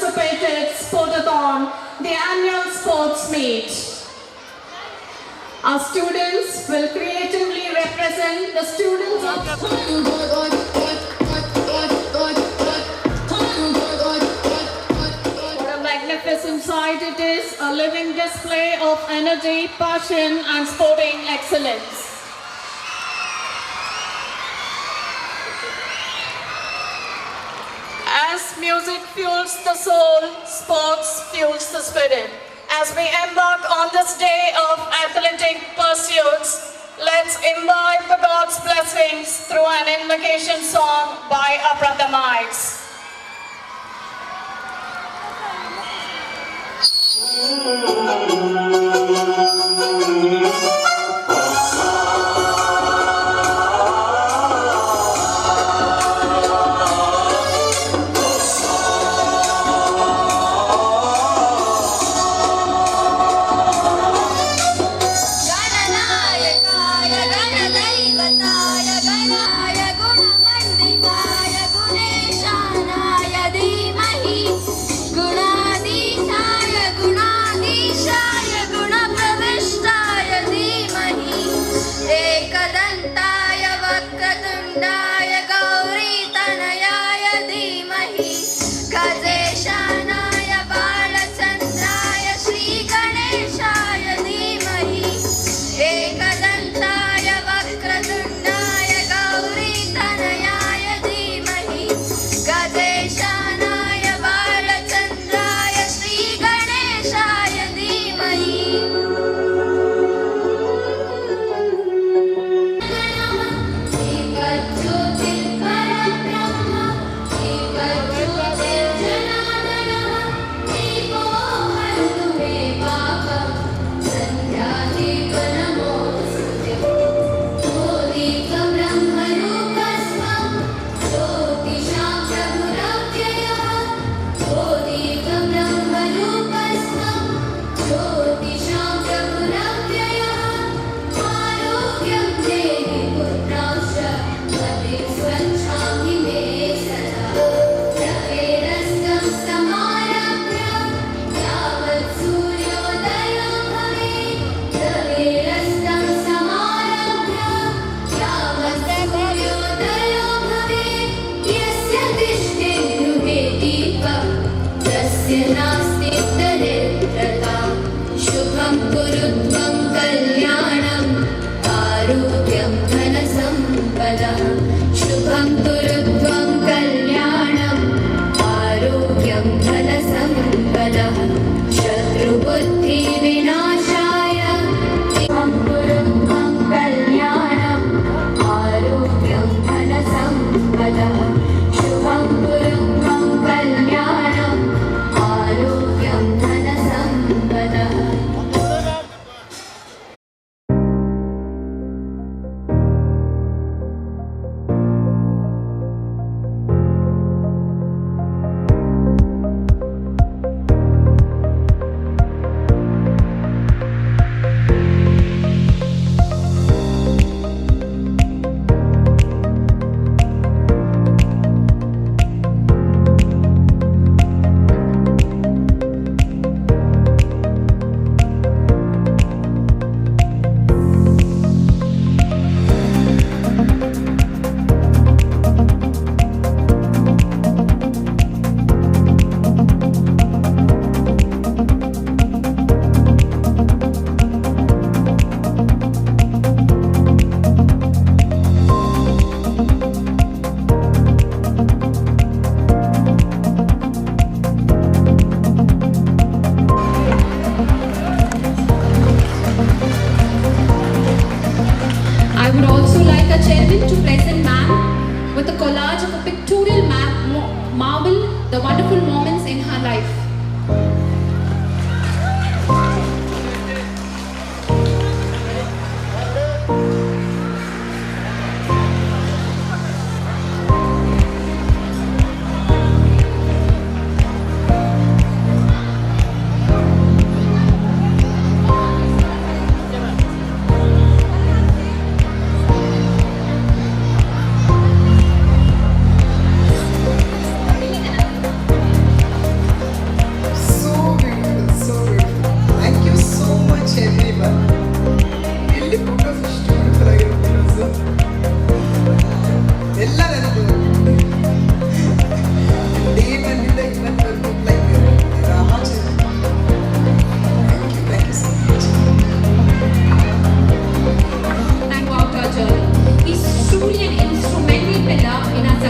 anticipated Sportathon, the annual sports meet. Our students will creatively represent the students of What a magnificent sight it is, a living display of energy, passion and sporting excellence. As music fuels the soul, sports fuels the spirit. As we embark on this day of athletic pursuits, let's imbibe the God's blessings through an invocation song by our Prathamites.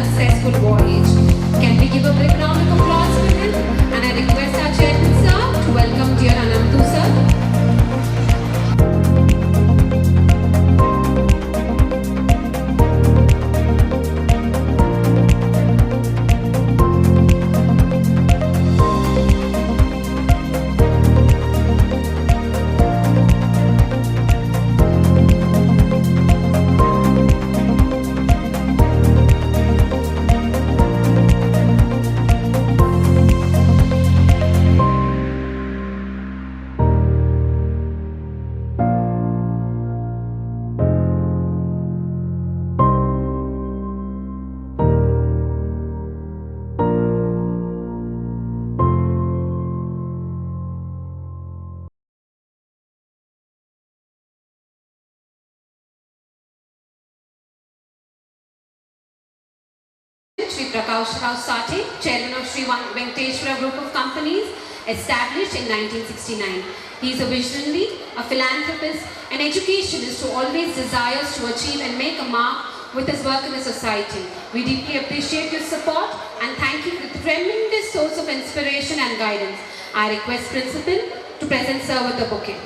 successful voyage. Can we give a big round of applause for him? And I request our chairman sir to welcome dear Anantu sir. Shri Prakash Rao Sate, Chairman of Shri Venkateshwara Group of Companies, established in 1969. He is a visionary, a philanthropist, an educationist who always desires to achieve and make a mark with his work in the society. We deeply appreciate your support and thank you for the tremendous source of inspiration and guidance. I request Principal to present sir with the bouquet.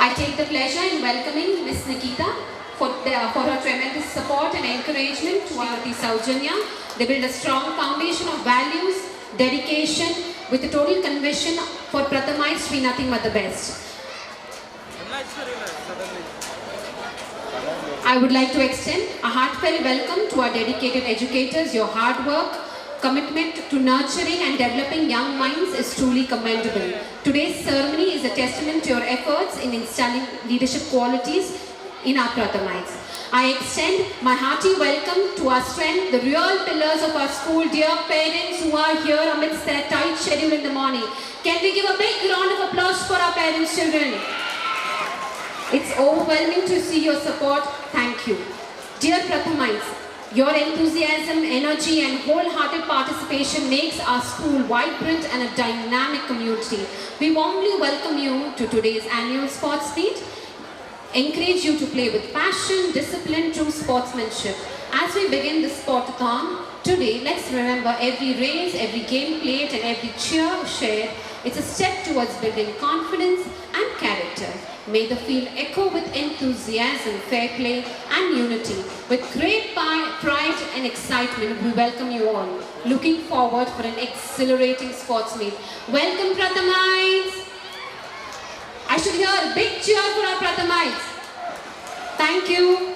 I take the pleasure in welcoming Ms. Nikita for her tremendous support and encouragement to Srimati Saujanya. They build a strong foundation of values, dedication, with a total conviction for Prathamites to be nothing but the best. I would like to extend a heartfelt welcome to our dedicated educators. Your hard work, commitment to nurturing and developing young minds is truly commendable. Today's ceremony is a testament to your efforts in instilling leadership qualities in our Prathamites. I extend my hearty welcome to our strength, the real pillars of our school, dear parents who are here amidst their tight schedule in the morning. Can we give a big round of applause for our parents, children? It's overwhelming to see your support. Thank you. Dear Prathamites, your enthusiasm, energy and wholehearted participation makes our school vibrant and a dynamic community. We warmly welcome you to today's annual sports meet. Encourage you to play with passion, discipline, true sportsmanship. As we begin this sportathon, today let's remember every race, every game played and every cheer shared. It's a step towards building confidence and character. May the field echo with enthusiasm, fair play and unity. With great pride and excitement, we welcome you all. Looking forward for an exhilarating sports meet. Welcome Prathamites! I should hear a big cheer for our Prathamites. Thank you.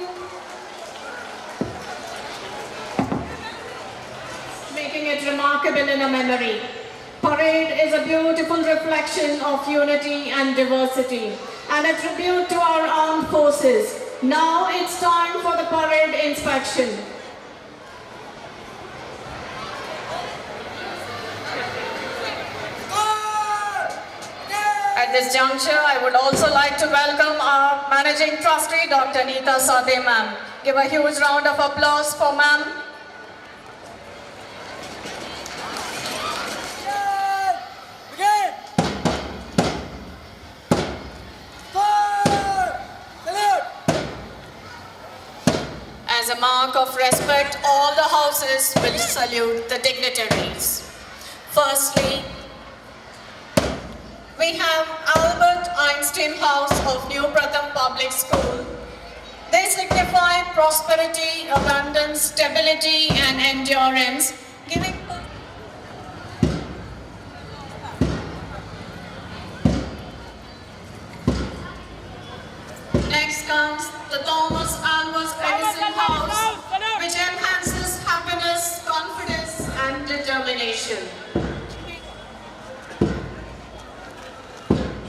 Making it remarkable in a memory. Parade is a beautiful reflection of unity and diversity and a tribute to our armed forces. Now it's time for the parade inspection. At this juncture, I would also like to welcome our Managing Trustee, Dr. Neeta Sade ma'am. Give a huge round of applause for ma'am. As a mark of respect, all the houses will salute the dignitaries. Firstly, we have Albert Einstein House of New Pratham Public School. They signify prosperity, abundance, stability and endurance, giving Next comes the Thomas Alva Edison House, which enhances happiness, confidence and determination.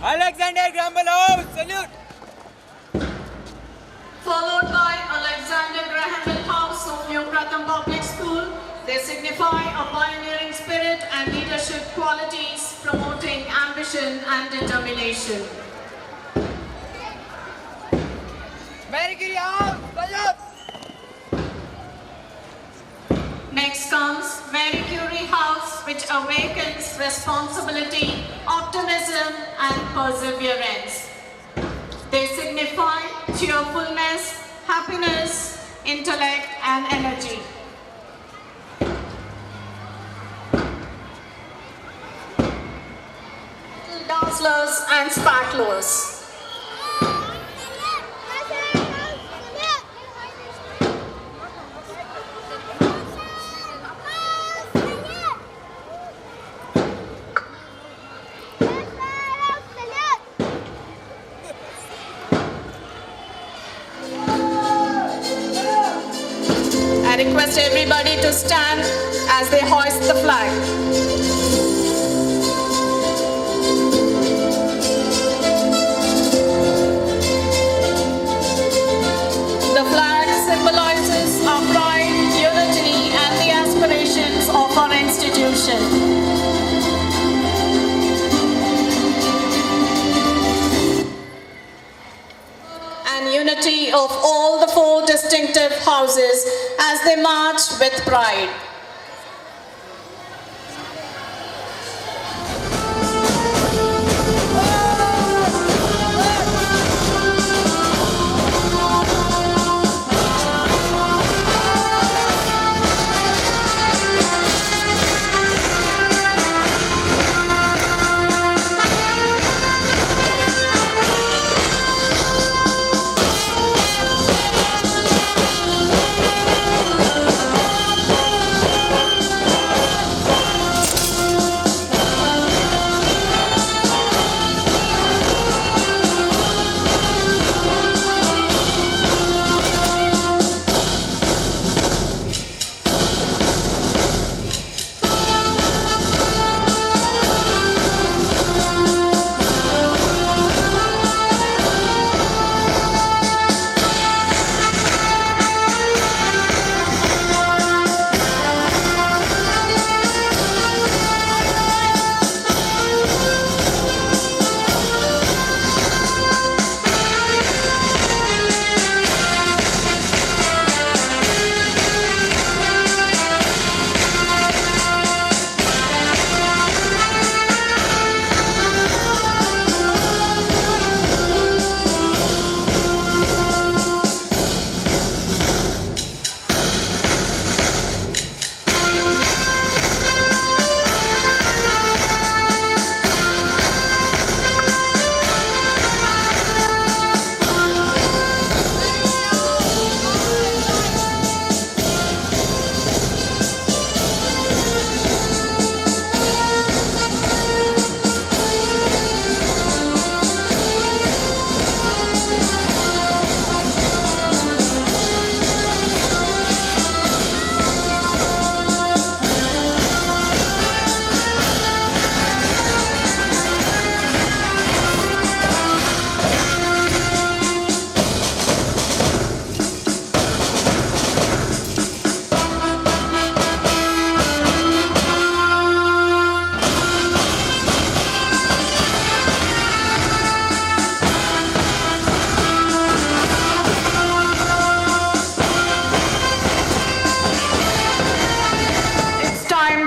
Alexander Graham House, salute! Followed by Alexander Graham Bell House of New Pratham Public School. They signify a pioneering spirit and leadership qualities, promoting ambition and determination. Next Next comes Mary Curie House, which awakens responsibility, optimism, and perseverance. They signify cheerfulness, happiness, intellect, and energy. Dazzlers and sparklers. I request everybody to stand as they hoist the flag. The flag symbolizes our pride, unity, and the aspirations of our institution. And unity of all the four distinctive houses as they march with pride.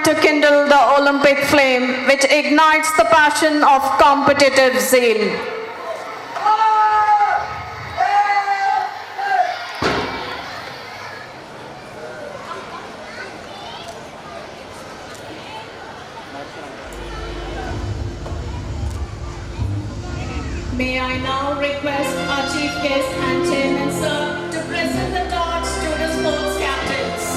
To kindle the Olympic flame, which ignites the passion of competitive zeal. May I now request our chief guest and chairman, sir, to present the torch to the sports captains.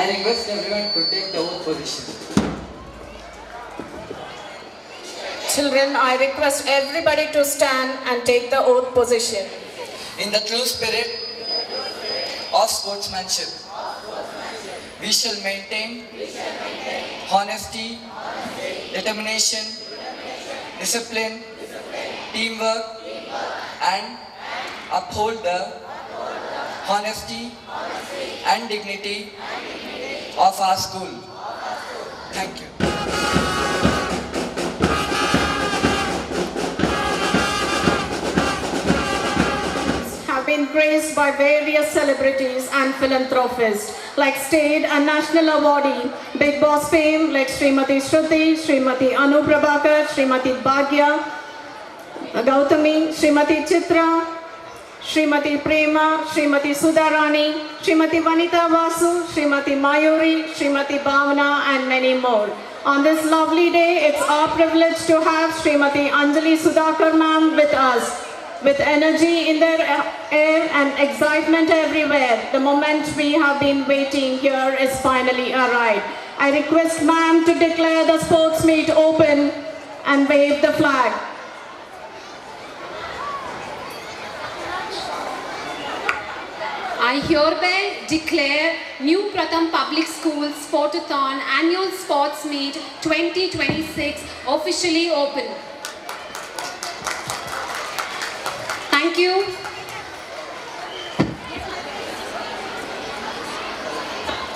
I request everyone to take the oath position. Children, I request everybody to stand and take the oath position. In the true spirit of sportsmanship, we shall maintain honesty, determination, discipline, teamwork, and uphold the honesty and dignity of our school. Thank you. Have been praised by various celebrities and philanthropists like state and national awardee, Big Boss fame like Srimati Shruti, Srimati Anu Prabhakar, Srimati Bhagya, Gautami, Srimati Chitra, Srimati Prema, Srimati Sudharani, Srimati Vanita Vasu, Srimati Mayuri, Srimati Bhavana, and many more. On this lovely day, it's our privilege to have Srimati Anjali Sudhakar ma'am with us. With energy in their air and excitement everywhere, the moment we have been waiting here is finally arrived. I request ma'am to declare the sports meet open and wave the flag. I hereby declare New Pratham Public School Sportathon Annual Sports Meet 2026 officially open. Thank you.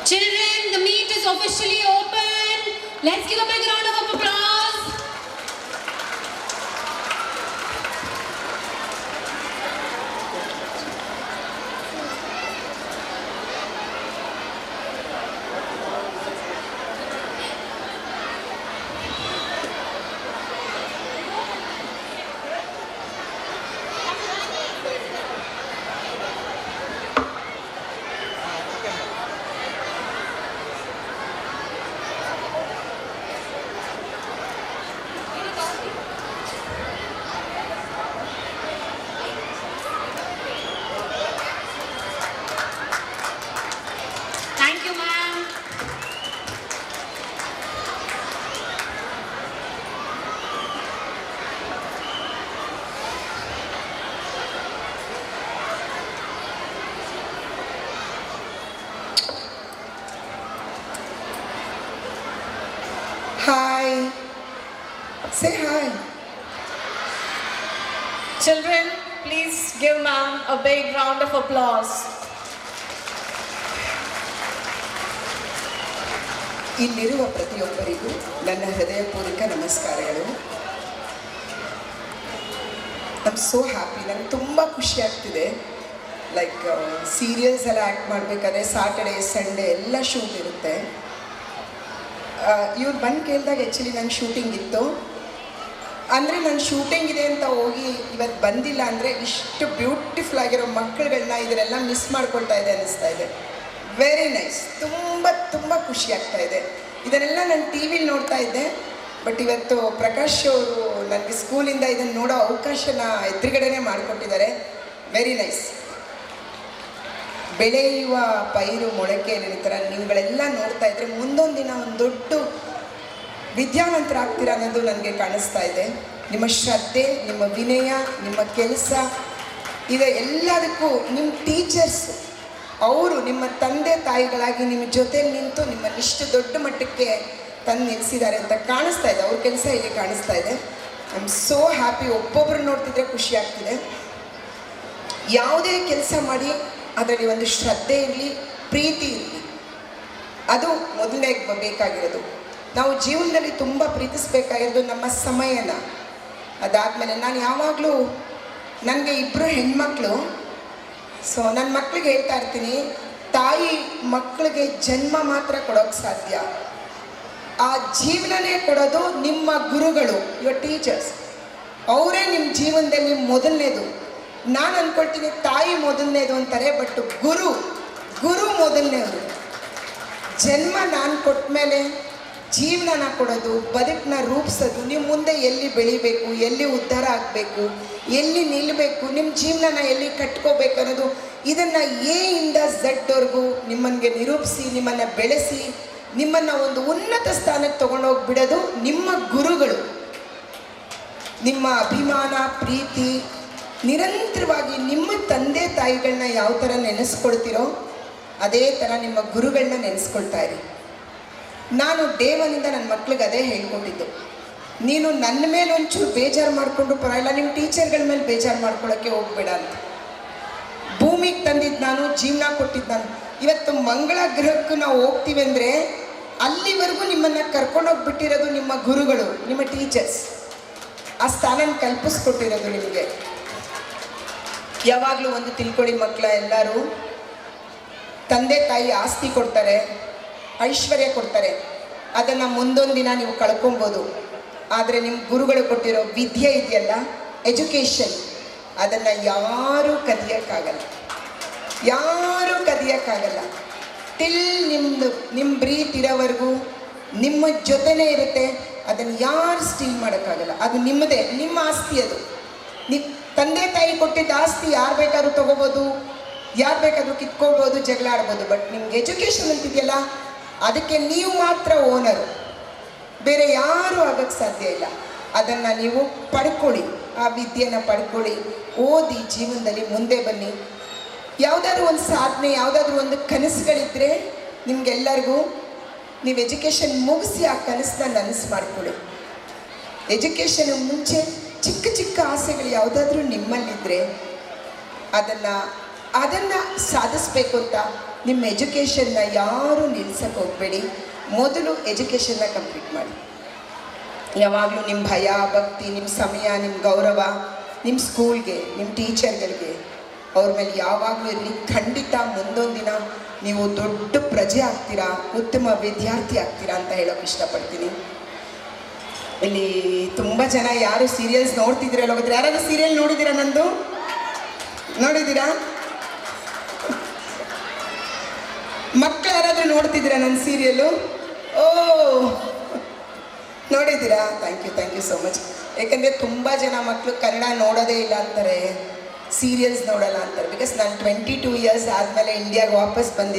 Children, the meet is officially open. Let's give a big round of applause. Thank you, ma'am. Hi. Say hi. Children, please give ma'am a big round of applause. ಇಲ್ಲಿರುವ ಪ್ರತಿಯೊಬ್ಬರಿಗೂ ನನ್ನ ಹೃದಯಪೂರ್ವಕ ನಮಸ್ಕಾರಗಳು. I so happy. ನನಗೆ ತುಂಬ ಖುಷಿ ಆಗ್ತಿದೆ. Like serials ಎಲ್ಲ ಆ್ಯಕ್ಟ್ ಮಾಡಬೇಕಾದ್ರೆ ಸಾಟರ್ಡೆ ಸಂಡೇ ಎಲ್ಲ ಶೂಟ್ ಇರುತ್ತೆ. ಇವ್ರು ಬಂದು ಕೇಳಿದಾಗ ಆ್ಯಕ್ಚುಲಿ ನಂಗೆ ಶೂಟಿಂಗ್ ಇತ್ತು. ಅಂದರೆ ನಾನು ಶೂಟಿಂಗ್ ಇದೆ ಅಂತ ಹೋಗಿ ಇವತ್ತು ಬಂದಿಲ್ಲ ಅಂದರೆ ಇಷ್ಟು ಬ್ಯೂಟಿಫುಲ್ ಆಗಿರೋ ಮಕ್ಕಳುಗಳನ್ನ ಇದನ್ನೆಲ್ಲ ಮಿಸ್ ಮಾಡ್ಕೊಳ್ತಾ ಇದೆ ಅನ್ನಿಸ್ತಾ ಇದೆ. Very nice. ತುಂಬ ಖುಷಿ ಆಗ್ತಾ ಇದೆ. ಇದನ್ನೆಲ್ಲ ನಾನು ಟಿ ವಿಲಿ ನೋಡ್ತಾ ಇದ್ದೆ. ಬಟ್ ಇವತ್ತು ಪ್ರಕಾಶ್ ಅವರು ನನಗೆ ಸ್ಕೂಲಿಂದ ಇದನ್ನು ನೋಡೋ ಅವಕಾಶನ ಎದುರುಗಡೆನೇ ಮಾಡಿಕೊಟ್ಟಿದ್ದಾರೆ. Very nice. ಬೆಳೆಯುವ ಪೈರು ಮೊಳಕೆಯಲ್ಲಿ ಥರ ನೀವುಗಳೆಲ್ಲ ನೋಡ್ತಾ ಇದ್ದರೆ ಮುಂದೊಂದು ದಿನ ಒಂದು ದೊಡ್ಡ ವಿದ್ಯಾವಂತರಾಗ್ತೀರ ಅನ್ನೋದು ನನಗೆ ಕಾಣಿಸ್ತಾ ಇದೆ. ನಿಮ್ಮ ಶ್ರದ್ಧೆ, ನಿಮ್ಮ ವಿನಯ, ನಿಮ್ಮ ಕೆಲಸ ಇದೆ ಎಲ್ಲದಕ್ಕೂ ನಿಮ್ಮ ಟೀಚರ್ಸ್ ಅವರು ನಿಮ್ಮ ತಂದೆ ತಾಯಿಗಳಾಗಿ ನಿಮ್ಮ ಜೊತೆಲಿ ನಿಂತು ನಿಮ್ಮನ್ನಿಷ್ಟು ದೊಡ್ಡ ಮಟ್ಟಕ್ಕೆ ತಂದು ನಿಲ್ಲಿಸಿದ್ದಾರೆ ಅಂತ ಕಾಣಿಸ್ತಾ ಇದೆ. ಅವ್ರ ಕೆಲಸ ಇಲ್ಲಿ ಕಾಣಿಸ್ತಾ ಇದೆ. I am so happy. ಒಬ್ಬೊಬ್ಬರು ನೋಡ್ತಿದ್ರೆ ಖುಷಿ ಆಗ್ತಿದೆ. ಯಾವುದೇ ಕೆಲಸ ಮಾಡಿ ಅದರಲ್ಲಿ ಒಂದು ಶ್ರದ್ಧೆ ಇರಲಿ, ಪ್ರೀತಿ ಇರಲಿ, ಅದು ಮೊದಲನೇ ಬೇಕಾಗಿರೋದು. ನಾವು ಜೀವನದಲ್ಲಿ ತುಂಬ ಪ್ರೀತಿಸಬೇಕಾಗಿರೋದು ನಮ್ಮ ಸಮಯನ. ಅದಾದಮೇಲೆ ನಾನು ಯಾವಾಗಲೂ ನನಗೆ ಇಬ್ಬರು ಹೆಣ್ಮಕ್ಳು. ಸೊ ನನ್ನ ಮಕ್ಳಿಗೆ ಹೇಳ್ತಾ ಇರ್ತೀನಿ, ತಾಯಿ ಮಕ್ಕಳಿಗೆ ಜನ್ಮ ಮಾತ್ರ ಕೊಡೋಕ್ಕೆ ಸಾಧ್ಯ. ಆ ಜೀವನನೇ ಕೊಡೋದು ನಿಮ್ಮ ಗುರುಗಳು, ಯುವರ್ ಟೀಚರ್ಸ್. ಅವರೇ ನಿಮ್ಮ ಜೀವನದಲ್ಲಿ ಮೊದಲನೇದು. ನಾನು ಅಂದ್ಕೊಳ್ತೀನಿ ತಾಯಿ ಮೊದಲನೇದು ಅಂತಾರೆ, ಬಟ್ ಗುರು ಮೊದಲನೇದು. ಜನ್ಮ ನಾನು ಕೊಟ್ಟ ಮೇಲೆ ಜೀವನನ ಕೊಡೋದು, ಬದುಕನ್ನ ರೂಪಿಸೋದು, ನೀವು ಮುಂದೆ ಎಲ್ಲಿ ಬೆಳಿಬೇಕು, ಎಲ್ಲಿ ಉದ್ಧಾರ ಆಗಬೇಕು, ಎಲ್ಲಿ ನಿಲ್ಲಬೇಕು, ನಿಮ್ಮ ಜೀವನನ ಎಲ್ಲಿ ಕಟ್ಕೋಬೇಕು ಅನ್ನೋದು, ಇದನ್ನು ಎ ಇಂದ ಝಡ್ವರೆಗೂ ನಿಮ್ಮನ್ಗೆ ನಿರೂಪಿಸಿ, ನಿಮ್ಮನ್ನು ಬೆಳೆಸಿ, ನಿಮ್ಮನ್ನು ಒಂದು ಉನ್ನತ ಸ್ಥಾನಕ್ಕೆ ತೊಗೊಂಡೋಗ್ಬಿಡೋದು ನಿಮ್ಮ ಗುರುಗಳು. ನಿಮ್ಮ ಅಭಿಮಾನ, ಪ್ರೀತಿ, ನಿರಂತರವಾಗಿ ನಿಮ್ಮ ತಂದೆ ತಾಯಿಗಳನ್ನ ಯಾವ ಥರ ನೆನೆಸ್ಕೊಳ್ತೀರೋ ಅದೇ ಥರ ನಿಮ್ಮ ಗುರುಗಳನ್ನ ನೆನೆಸ್ಕೊಳ್ತಾ ಇರಿ. ನಾನು ಡೇ ಒನ್ನಿಂದ ನನ್ನ ಮಕ್ಳಿಗೆ ಅದೇ ಹೇಳ್ಕೊಟ್ಟಿದ್ದು. ನೀನು ನನ್ನ ಮೇಲೆ ಒಂಚೂರು ಬೇಜಾರು ಮಾಡಿಕೊಂಡು ಪರವಾಗಿಲ್ಲ, ನಿಮ್ಮ ಟೀಚರ್ಗಳ ಮೇಲೆ ಬೇಜಾರು ಮಾಡ್ಕೊಳ್ಳೋಕ್ಕೆ ಹೋಗ್ಬೇಡ ಅಂತ. ಭೂಮಿಗೆ ತಂದಿದ್ದು ನಾನು, ಜೀವನ ಕೊಟ್ಟಿದ್ದು ನಾನು. ಇವತ್ತು ಮಂಗಳ ಗ್ರಹಕ್ಕೂ ನಾವು ಹೋಗ್ತೀವಿ ಅಂದರೆ ಅಲ್ಲಿವರೆಗೂ ನಿಮ್ಮನ್ನು ಕರ್ಕೊಂಡೋಗ್ಬಿಟ್ಟಿರೋದು ನಿಮ್ಮ ಗುರುಗಳು, ನಿಮ್ಮ ಟೀಚರ್ಸ್. ಆ ಸ್ಥಾನ ಕಲ್ಪಿಸ್ಕೊಟ್ಟಿರೋದು ನಿಮಗೆ. ಯಾವಾಗಲೂ ಒಂದು ತಿಳ್ಕೊಳ್ಳಿ ಮಕ್ಕಳ, ಎಲ್ಲರೂ ತಂದೆ ತಾಯಿ ಆಸ್ತಿ ಕೊಡ್ತಾರೆ, ಐಶ್ವರ್ಯ ಕೊಡ್ತಾರೆ, ಅದನ್ನು ಮುಂದೊಂದು ದಿನ ನೀವು ಕಳ್ಕೊಬೋದು. ಆದರೆ ನಿಮ್ಮ ಗುರುಗಳು ಕೊಟ್ಟಿರೋ ವಿದ್ಯೆ ಇದೆಯಲ್ಲ, ಎಜುಕೇಷನ್, ಅದನ್ನು ಯಾರೂ ಕದಿಯೋಕ್ಕಾಗಲ್ಲ, ಯಾರೂ ಕದಿಯೋಕ್ಕಾಗಲ್ಲ. ನಿಮ್ಮ ಬ್ರೀತ್ ಇರೋವರೆಗೂ ನಿಮ್ಮ ಜೊತೆನೇ ಇರುತ್ತೆ. ಅದನ್ನು ಯಾರು ಸ್ಟೀಲ್ ಮಾಡೋಕ್ಕಾಗಲ್ಲ. ಅದು ನಿಮ್ಮದೇ, ನಿಮ್ಮ ಆಸ್ತಿ. ಅದು ತಂದೆ ತಾಯಿ ಕೊಟ್ಟಿದ್ದ ಆಸ್ತಿ ಯಾರು ಬೇಕಾದ್ರೂ ತೊಗೋಬೋದು, ಯಾರು ಬೇಕಾದರೂ ಕಿತ್ಕೊಳ್ಬೋದು, ಜಗಳ ಆಡ್ಬೋದು. ಬಟ್ ನಿಮ್ಗೆ ಎಜುಕೇಷನ್ ಅಂತಿದೆಯಲ್ಲ, ಅದಕ್ಕೆ ನೀವು ಮಾತ್ರ ಓನರು, ಬೇರೆ ಯಾರೂ ಆಗೋಕ್ಕೆ ಸಾಧ್ಯ ಇಲ್ಲ. ಅದನ್ನು ನೀವು ಪಡ್ಕೊಳ್ಳಿ, ಆ ವಿದ್ಯೆನ ಪಡ್ಕೊಳ್ಳಿ, ಓದಿ, ಜೀವನದಲ್ಲಿ ಮುಂದೆ ಬನ್ನಿ. ಯಾವುದಾದ್ರೂ ಒಂದು ಸಾಧನೆ, ಯಾವುದಾದ್ರೂ ಒಂದು ಕನಸುಗಳಿದ್ದರೆ ನಿಮಗೆಲ್ಲರಿಗೂ ನೀವು ಎಜುಕೇಷನ್ ಮುಗಿಸಿ ಆ ಕನಸನ್ನ ನನಸು ಮಾಡಿಕೊಳ್ಳಿ. ಎಜುಕೇಷನ್ ಮುಂಚೆ ಚಿಕ್ಕ ಚಿಕ್ಕ ಆಸೆಗಳು ಯಾವುದಾದ್ರೂ ನಿಮ್ಮಲ್ಲಿದ್ದರೆ ಅದನ್ನು ಸಾಧಿಸ್ಬೇಕು ಅಂತ ನಿಮ್ಮ ಎಜುಕೇಷನ್ನ ಯಾರೂ ನಿಲ್ಸಕ್ಕೆ ಹೋಗಬೇಡಿ. ಮೊದಲು ಎಜುಕೇಷನ್ನ ಕಂಪ್ಲೀಟ್ ಮಾಡಿ. ಯಾವಾಗಲೂ ನಿಮ್ಮ ಭಯ, ಭಕ್ತಿ, ನಿಮ್ಮ ಸಮಯ, ನಿಮ್ಮ ಗೌರವ ನಿಮ್ಮ ಸ್ಕೂಲ್ಗೆ, ನಿಮ್ಮ ಟೀಚರ್ಗಳಿಗೆ, ಅವ್ರ ಮೇಲೆ ಯಾವಾಗಲೂ ಇರಲಿ. ಖಂಡಿತ ಮುಂದೊಂದು ದಿನ ನೀವು ದೊಡ್ಡ ಪ್ರಜೆ ಆಗ್ತೀರಾ, ಉತ್ತಮ ವಿದ್ಯಾರ್ಥಿ ಆಗ್ತೀರಾ ಅಂತ ಹೇಳೋಕೆ ಇಷ್ಟಪಡ್ತೀನಿ. ಇಲ್ಲಿ ತುಂಬ ಜನ ಯಾರು ಸೀರಿಯಲ್ಸ್ ನೋಡ್ತಿದ್ದೀರಲ್ಲ, ಹೋಗಿದ್ರೆ ಯಾರಾದ್ರೂ ಸೀರಿಯಲ್ ನೋಡಿದ್ದೀರಾ? ನಂದು ನೋಡಿದ್ದೀರಾ? ಮಕ್ಕಳು ಯಾರಾದರೂ ನೋಡ್ತಿದ್ದೀರಾ ನನ್ನ ಸೀರಿಯಲ್ಲು? ಓ, ನೋಡಿದ್ದೀರಾ? Thank you so much. ಯಾಕಂದರೆ ತುಂಬ ಜನ ಮಕ್ಕಳು ಕನ್ನಡ ನೋಡೋದೇ ಇಲ್ಲ ಅಂತಾರೆ, ಸೀರಿಯಲ್ಸ್ ನೋಡೋಲ್ಲ ಅಂತಾರೆ. ಬಿಕಾಸ್ ನಾನು 22 ಇಯರ್ಸ್ ಆದಮೇಲೆ ಇಂಡಿಯಾಗೆ ವಾಪಸ್ ಬಂದ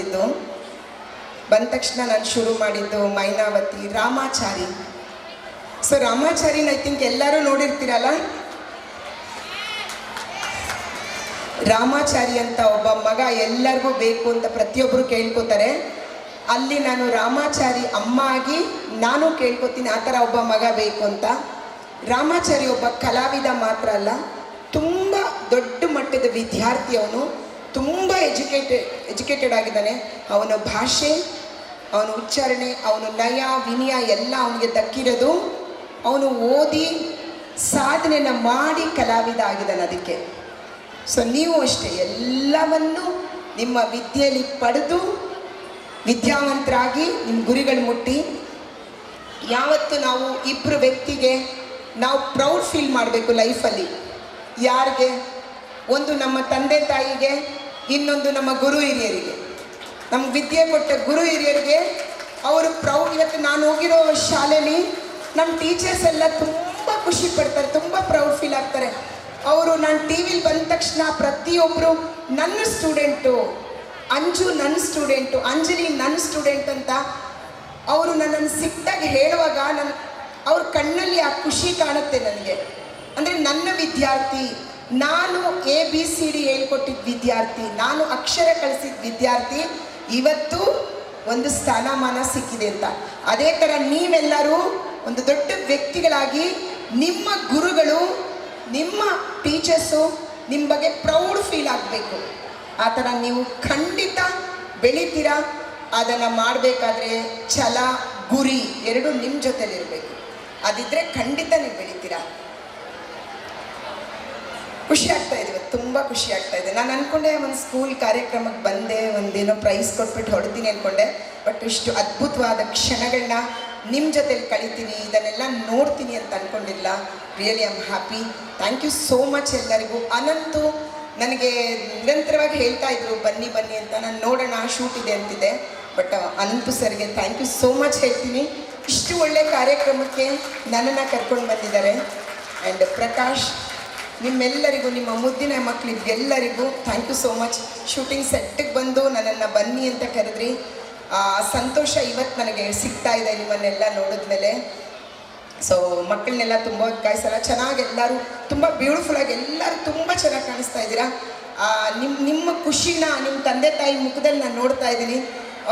ತಕ್ಷಣ ನಾನು ಶುರು ಮಾಡಿದ್ದು ಮೈನಾವತಿ, ರಾಮಾಚಾರಿ. ಸೊ ರಾಮಾಚಾರಿನ ಐ ಥಿಂಕ್ ಎಲ್ಲರೂ ನೋಡಿರ್ತೀರಲ್ಲ. ರಾಮಾಚಾರಿ ಅಂತ ಒಬ್ಬ ಮಗ ಎಲ್ಲರಿಗೂ ಬೇಕು ಅಂತ ಪ್ರತಿಯೊಬ್ಬರು ಕೇಳ್ಕೊತಾರೆ. ಅಲ್ಲಿ ನಾನು ರಾಮಾಚಾರಿ ಅಮ್ಮ ಆಗಿ ನಾನು ಕೇಳ್ಕೊತೀನಿ, ಆ ಥರ ಒಬ್ಬ ಮಗ ಬೇಕು ಅಂತ. ರಾಮಾಚಾರಿ ಒಬ್ಬ ಕಲಾವಿದ ಮಾತ್ರ ಅಲ್ಲ, ತುಂಬ ದೊಡ್ಡ ಮಟ್ಟದ ವಿದ್ಯಾರ್ಥಿ. ಅವನು ತುಂಬ ಎಜುಕೇಟೆಡ್ ಆಗಿದ್ದಾನೆ. ಅವನ ಭಾಷೆ, ಅವನ ಉಚ್ಚಾರಣೆ, ಅವನ ನಯ ವಿನಯ ಎಲ್ಲ ಅವನಿಗೆ ದಕ್ಕಿರೋದು ಅವನು ಓದಿ ಸಾಧನೆಯನ್ನು ಮಾಡಿ ಕಲಾವಿದ ಆಗಿದ್ದಾನೆ. ಅದಕ್ಕೆ ಸೊ ನೀವು ಅಷ್ಟೇ ಎಲ್ಲವನ್ನು ನಿಮ್ಮ ವಿದ್ಯೆಯಲ್ಲಿ ಪಡೆದು ವಿದ್ಯಾವಂತರಾಗಿ ನಿಮ್ಮ ಗುರಿಗಳು ಮುಟ್ಟಿ. ಯಾವತ್ತು ನಾವು ಇಬ್ಬರು ವ್ಯಕ್ತಿಗೆ ನಾವು ಪ್ರೌಡ್ ಫೀಲ್ ಮಾಡಬೇಕು ಲೈಫಲ್ಲಿ. ಯಾರಿಗೆ? ಒಂದು ನಮ್ಮ ತಂದೆ ತಾಯಿಗೆ, ಇನ್ನೊಂದು ನಮ್ಮ ಗುರು ಹಿರಿಯರಿಗೆ. ನಮ್ಗೆ ವಿದ್ಯೆ ಕೊಟ್ಟ ಗುರು ಹಿರಿಯರಿಗೆ ಅವರು ಪ್ರೌಡ್. ಇವತ್ತು ನಾನು ಹೋಗಿರೋ ಶಾಲೆಯಲ್ಲಿ ನಮ್ಮ ಟೀಚರ್ಸ್ ಎಲ್ಲ ತುಂಬ ಖುಷಿ ಪಡ್ತಾರೆ, ತುಂಬ ಪ್ರೌಡ್ ಫೀಲ್ ಆಗ್ತಾರೆ. ಅವರು ನಾನು ಟಿ ವಿಲಿ ಬಂದ ತಕ್ಷಣ ಪ್ರತಿಯೊಬ್ಬರು ನನ್ನ ಸ್ಟೂಡೆಂಟು, ಅಂಜು ನನ್ನ ಸ್ಟೂಡೆಂಟು, ಅಂಜಲಿ ನನ್ನ ಸ್ಟೂಡೆಂಟ್ ಅಂತ ಅವರು ನನ್ನನ್ನು ಸಿಕ್ಕಾಗ ಹೇಳುವಾಗ ಅವ್ರ ಕಣ್ಣಲ್ಲಿ ಆ ಖುಷಿ ಕಾಣುತ್ತೆ ನನಗೆ. ಅಂದರೆ ನನ್ನ ವಿದ್ಯಾರ್ಥಿ, ನಾನು ABCD ಹೇಳ್ಕೊಟ್ಟಿದ್ದ ವಿದ್ಯಾರ್ಥಿ, ನಾನು ಅಕ್ಷರ ಕಳಿಸಿದ ವಿದ್ಯಾರ್ಥಿ ಇವತ್ತು ಒಂದು ಸ್ಥಾನಮಾನ ಸಿಕ್ಕಿದೆ ಅಂತ. ಅದೇ ಥರ ನೀವೆಲ್ಲರೂ ಒಂದು ದೊಡ್ಡ ವ್ಯಕ್ತಿಗಳಾಗಿ ನಿಮ್ಮ ಗುರುಗಳು, ನಿಮ್ಮ ಟೀಚರ್ಸು ನಿಮ್ಮ ಬಗ್ಗೆ ಪ್ರೌಡ್ ಫೀಲ್ ಆಗಬೇಕು. ಆ ಥರ ನೀವು ಖಂಡಿತ ಬೆಳಿತೀರಾ. ಅದನ್ನು ಮಾಡಬೇಕಾದ್ರೆ ಛಲ, ಗುರಿ ಎರಡೂ ನಿಮ್ಮ ಜೊತೆಲಿರಬೇಕು. ಅದಿದ್ದರೆ ಖಂಡಿತ ನೀವು ಬೆಳಿತೀರಾ. ಖುಷಿ ಆಗ್ತಾ ಇದೆ, ತುಂಬ ಖುಷಿ ಆಗ್ತಾ ಇದೆ. ನಾನು ಅಂದ್ಕೊಂಡೆ ಒಂದು ಸ್ಕೂಲ್ ಕಾರ್ಯಕ್ರಮಕ್ಕೆ ಬಂದೆ, ಒಂದೇನೋ ಪ್ರೈಸ್ ಕೊಟ್ಬಿಟ್ಟು ಹೊಡ್ತೀನಿ ಅಂದ್ಕೊಂಡೆ. ಬಟ್ ಇಷ್ಟು ಅದ್ಭುತವಾದ ಕ್ಷಣಗಳನ್ನ ನಿಮ್ಮ ಜೊತೆಲಿ ಕಳಿತೀನಿ, ಇದನ್ನೆಲ್ಲ ನೋಡ್ತೀನಿ ಅಂತ ಅಂದ್ಕೊಂಡಿಲ್ಲ. Really I am happy. Thank you so much ಎಲ್ಲರಿಗೂ. ಅನಂತು ನನಗೆ ನಿರಂತರವಾಗಿ ಹೇಳ್ತಾ ಇದ್ರು ಬನ್ನಿ ಬನ್ನಿ ಅಂತ. ನಾನು ನೋಡೋಣ ಶೂಟ್ ಇದೆ ಅಂತಿದೆ. ಬಟ್ ಅನಂತು ಸರ್ಗೆ ಥ್ಯಾಂಕ್ ಯು ಸೋ ಮಚ್ ಹೇಳ್ತೀನಿ. ಇಷ್ಟು ಒಳ್ಳೆ ಕಾರ್ಯಕ್ರಮಕ್ಕೆ ನನ್ನನ್ನು ಕರ್ಕೊಂಡು ಬಂದಿದ್ದಾರೆ. ಆ್ಯಂಡ್ ಪ್ರಕಾಶ್, ನಿಮ್ಮೆಲ್ಲರಿಗೂ, ನಿಮ್ಮ ಮುದ್ದಿನ ಮಕ್ಕಳಿಗೆಲ್ಲರಿಗೂ thank you so much. Shooting ಸೆಟ್ಟಿಗೆ ಬಂದು ನನ್ನನ್ನು ಬನ್ನಿ ಅಂತ ಕರೆದ್ರಿ. ಸಂತೋಷ ಇವತ್ತು ನನಗೆ ಸಿಗ್ತಾ ಇದೆ ನಿಮ್ಮನ್ನೆಲ್ಲ ನೋಡಿದ್ಮೇಲೆ. ಸೊ ಮಕ್ಕಳನ್ನೆಲ್ಲ ತುಂಬ ಕಾಯಿಸಲ್ಲ, ಚೆನ್ನಾಗಿ ಎಲ್ಲರೂ ತುಂಬ ಬ್ಯೂಟಿಫುಲ್ಲಾಗಿ ಎಲ್ಲರೂ ತುಂಬ ಚೆನ್ನಾಗಿ ಕಾಣಿಸ್ತಾ ಇದ್ದೀರಾ. ನಿಮ್ಮ ಖುಷಿನ ನಿಮ್ಮ ತಂದೆ ತಾಯಿ ಮುಖದಲ್ಲಿ ನಾನು ನೋಡ್ತಾ ಇದ್ದೀನಿ.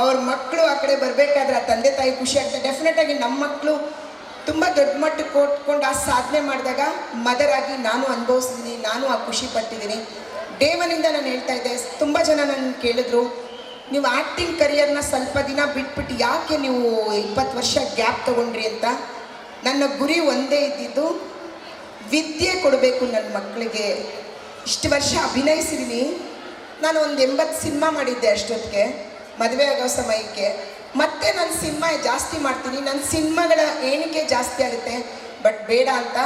ಅವ್ರ ಮಕ್ಕಳು ಆ ಕಡೆ ಬರಬೇಕಾದ್ರೆ ಆ ತಂದೆ ತಾಯಿ ಖುಷಿ ಆಗ್ತದೆ. ಡೆಫಿನೆಟಾಗಿ ನಮ್ಮ ಮಕ್ಕಳು ತುಂಬ ದೊಡ್ಡ ಮಟ್ಟಕ್ಕೆ ಕೊಟ್ಕೊಂಡು ಆ ಸಾಧನೆ ಮಾಡಿದಾಗ ಮದರ್ ಆಗಿ ನಾನು ಅನುಭವಿಸಿದ್ದೀನಿ, ನಾನು ಆ ಖುಷಿ ಪಟ್ಟಿದ್ದೀನಿ. ಡೇ ಒನ್ನಿಂದ ನಾನು ಹೇಳ್ತಾ ಇದ್ದೆ, ತುಂಬ ಜನ ನನ್ನ ಕೇಳಿದ್ರು, ನೀವು ಆ್ಯಕ್ಟಿಂಗ್ ಕರಿಯರ್ನ ಸ್ವಲ್ಪ ದಿನ ಬಿಟ್ಬಿಟ್ಟು ಯಾಕೆ ನೀವು 20 ವರ್ಷ ಗ್ಯಾಪ್ ತೊಗೊಂಡ್ರಿ ಅಂತ. ನನ್ನ ಗುರಿ ಒಂದೇ ಇದ್ದಿದ್ದು, ವಿದ್ಯೆ ಕೊಡಬೇಕು ನನ್ನ ಮಕ್ಕಳಿಗೆ. ಇಷ್ಟು ವರ್ಷ ಅಭಿನಯಿಸಿದ್ದೀನಿ ನಾನು, ಒಂದು 80 ಸಿನಿಮಾ ಮಾಡಿದ್ದೆ ಅಷ್ಟೊತ್ತಿಗೆ, ಮದುವೆ ಆಗೋ ಸಮಯಕ್ಕೆ. ಮತ್ತೆ ನಾನು ಸಿನಿಮಾ ಜಾಸ್ತಿ ಮಾಡ್ತೀನಿ, ನನ್ನ ಸಿನಿಮಾಗಳ ಎಣಿಕೆ ಜಾಸ್ತಿ ಆಗುತ್ತೆ. ಬಟ್ ಬೇಡ ಅಂತ,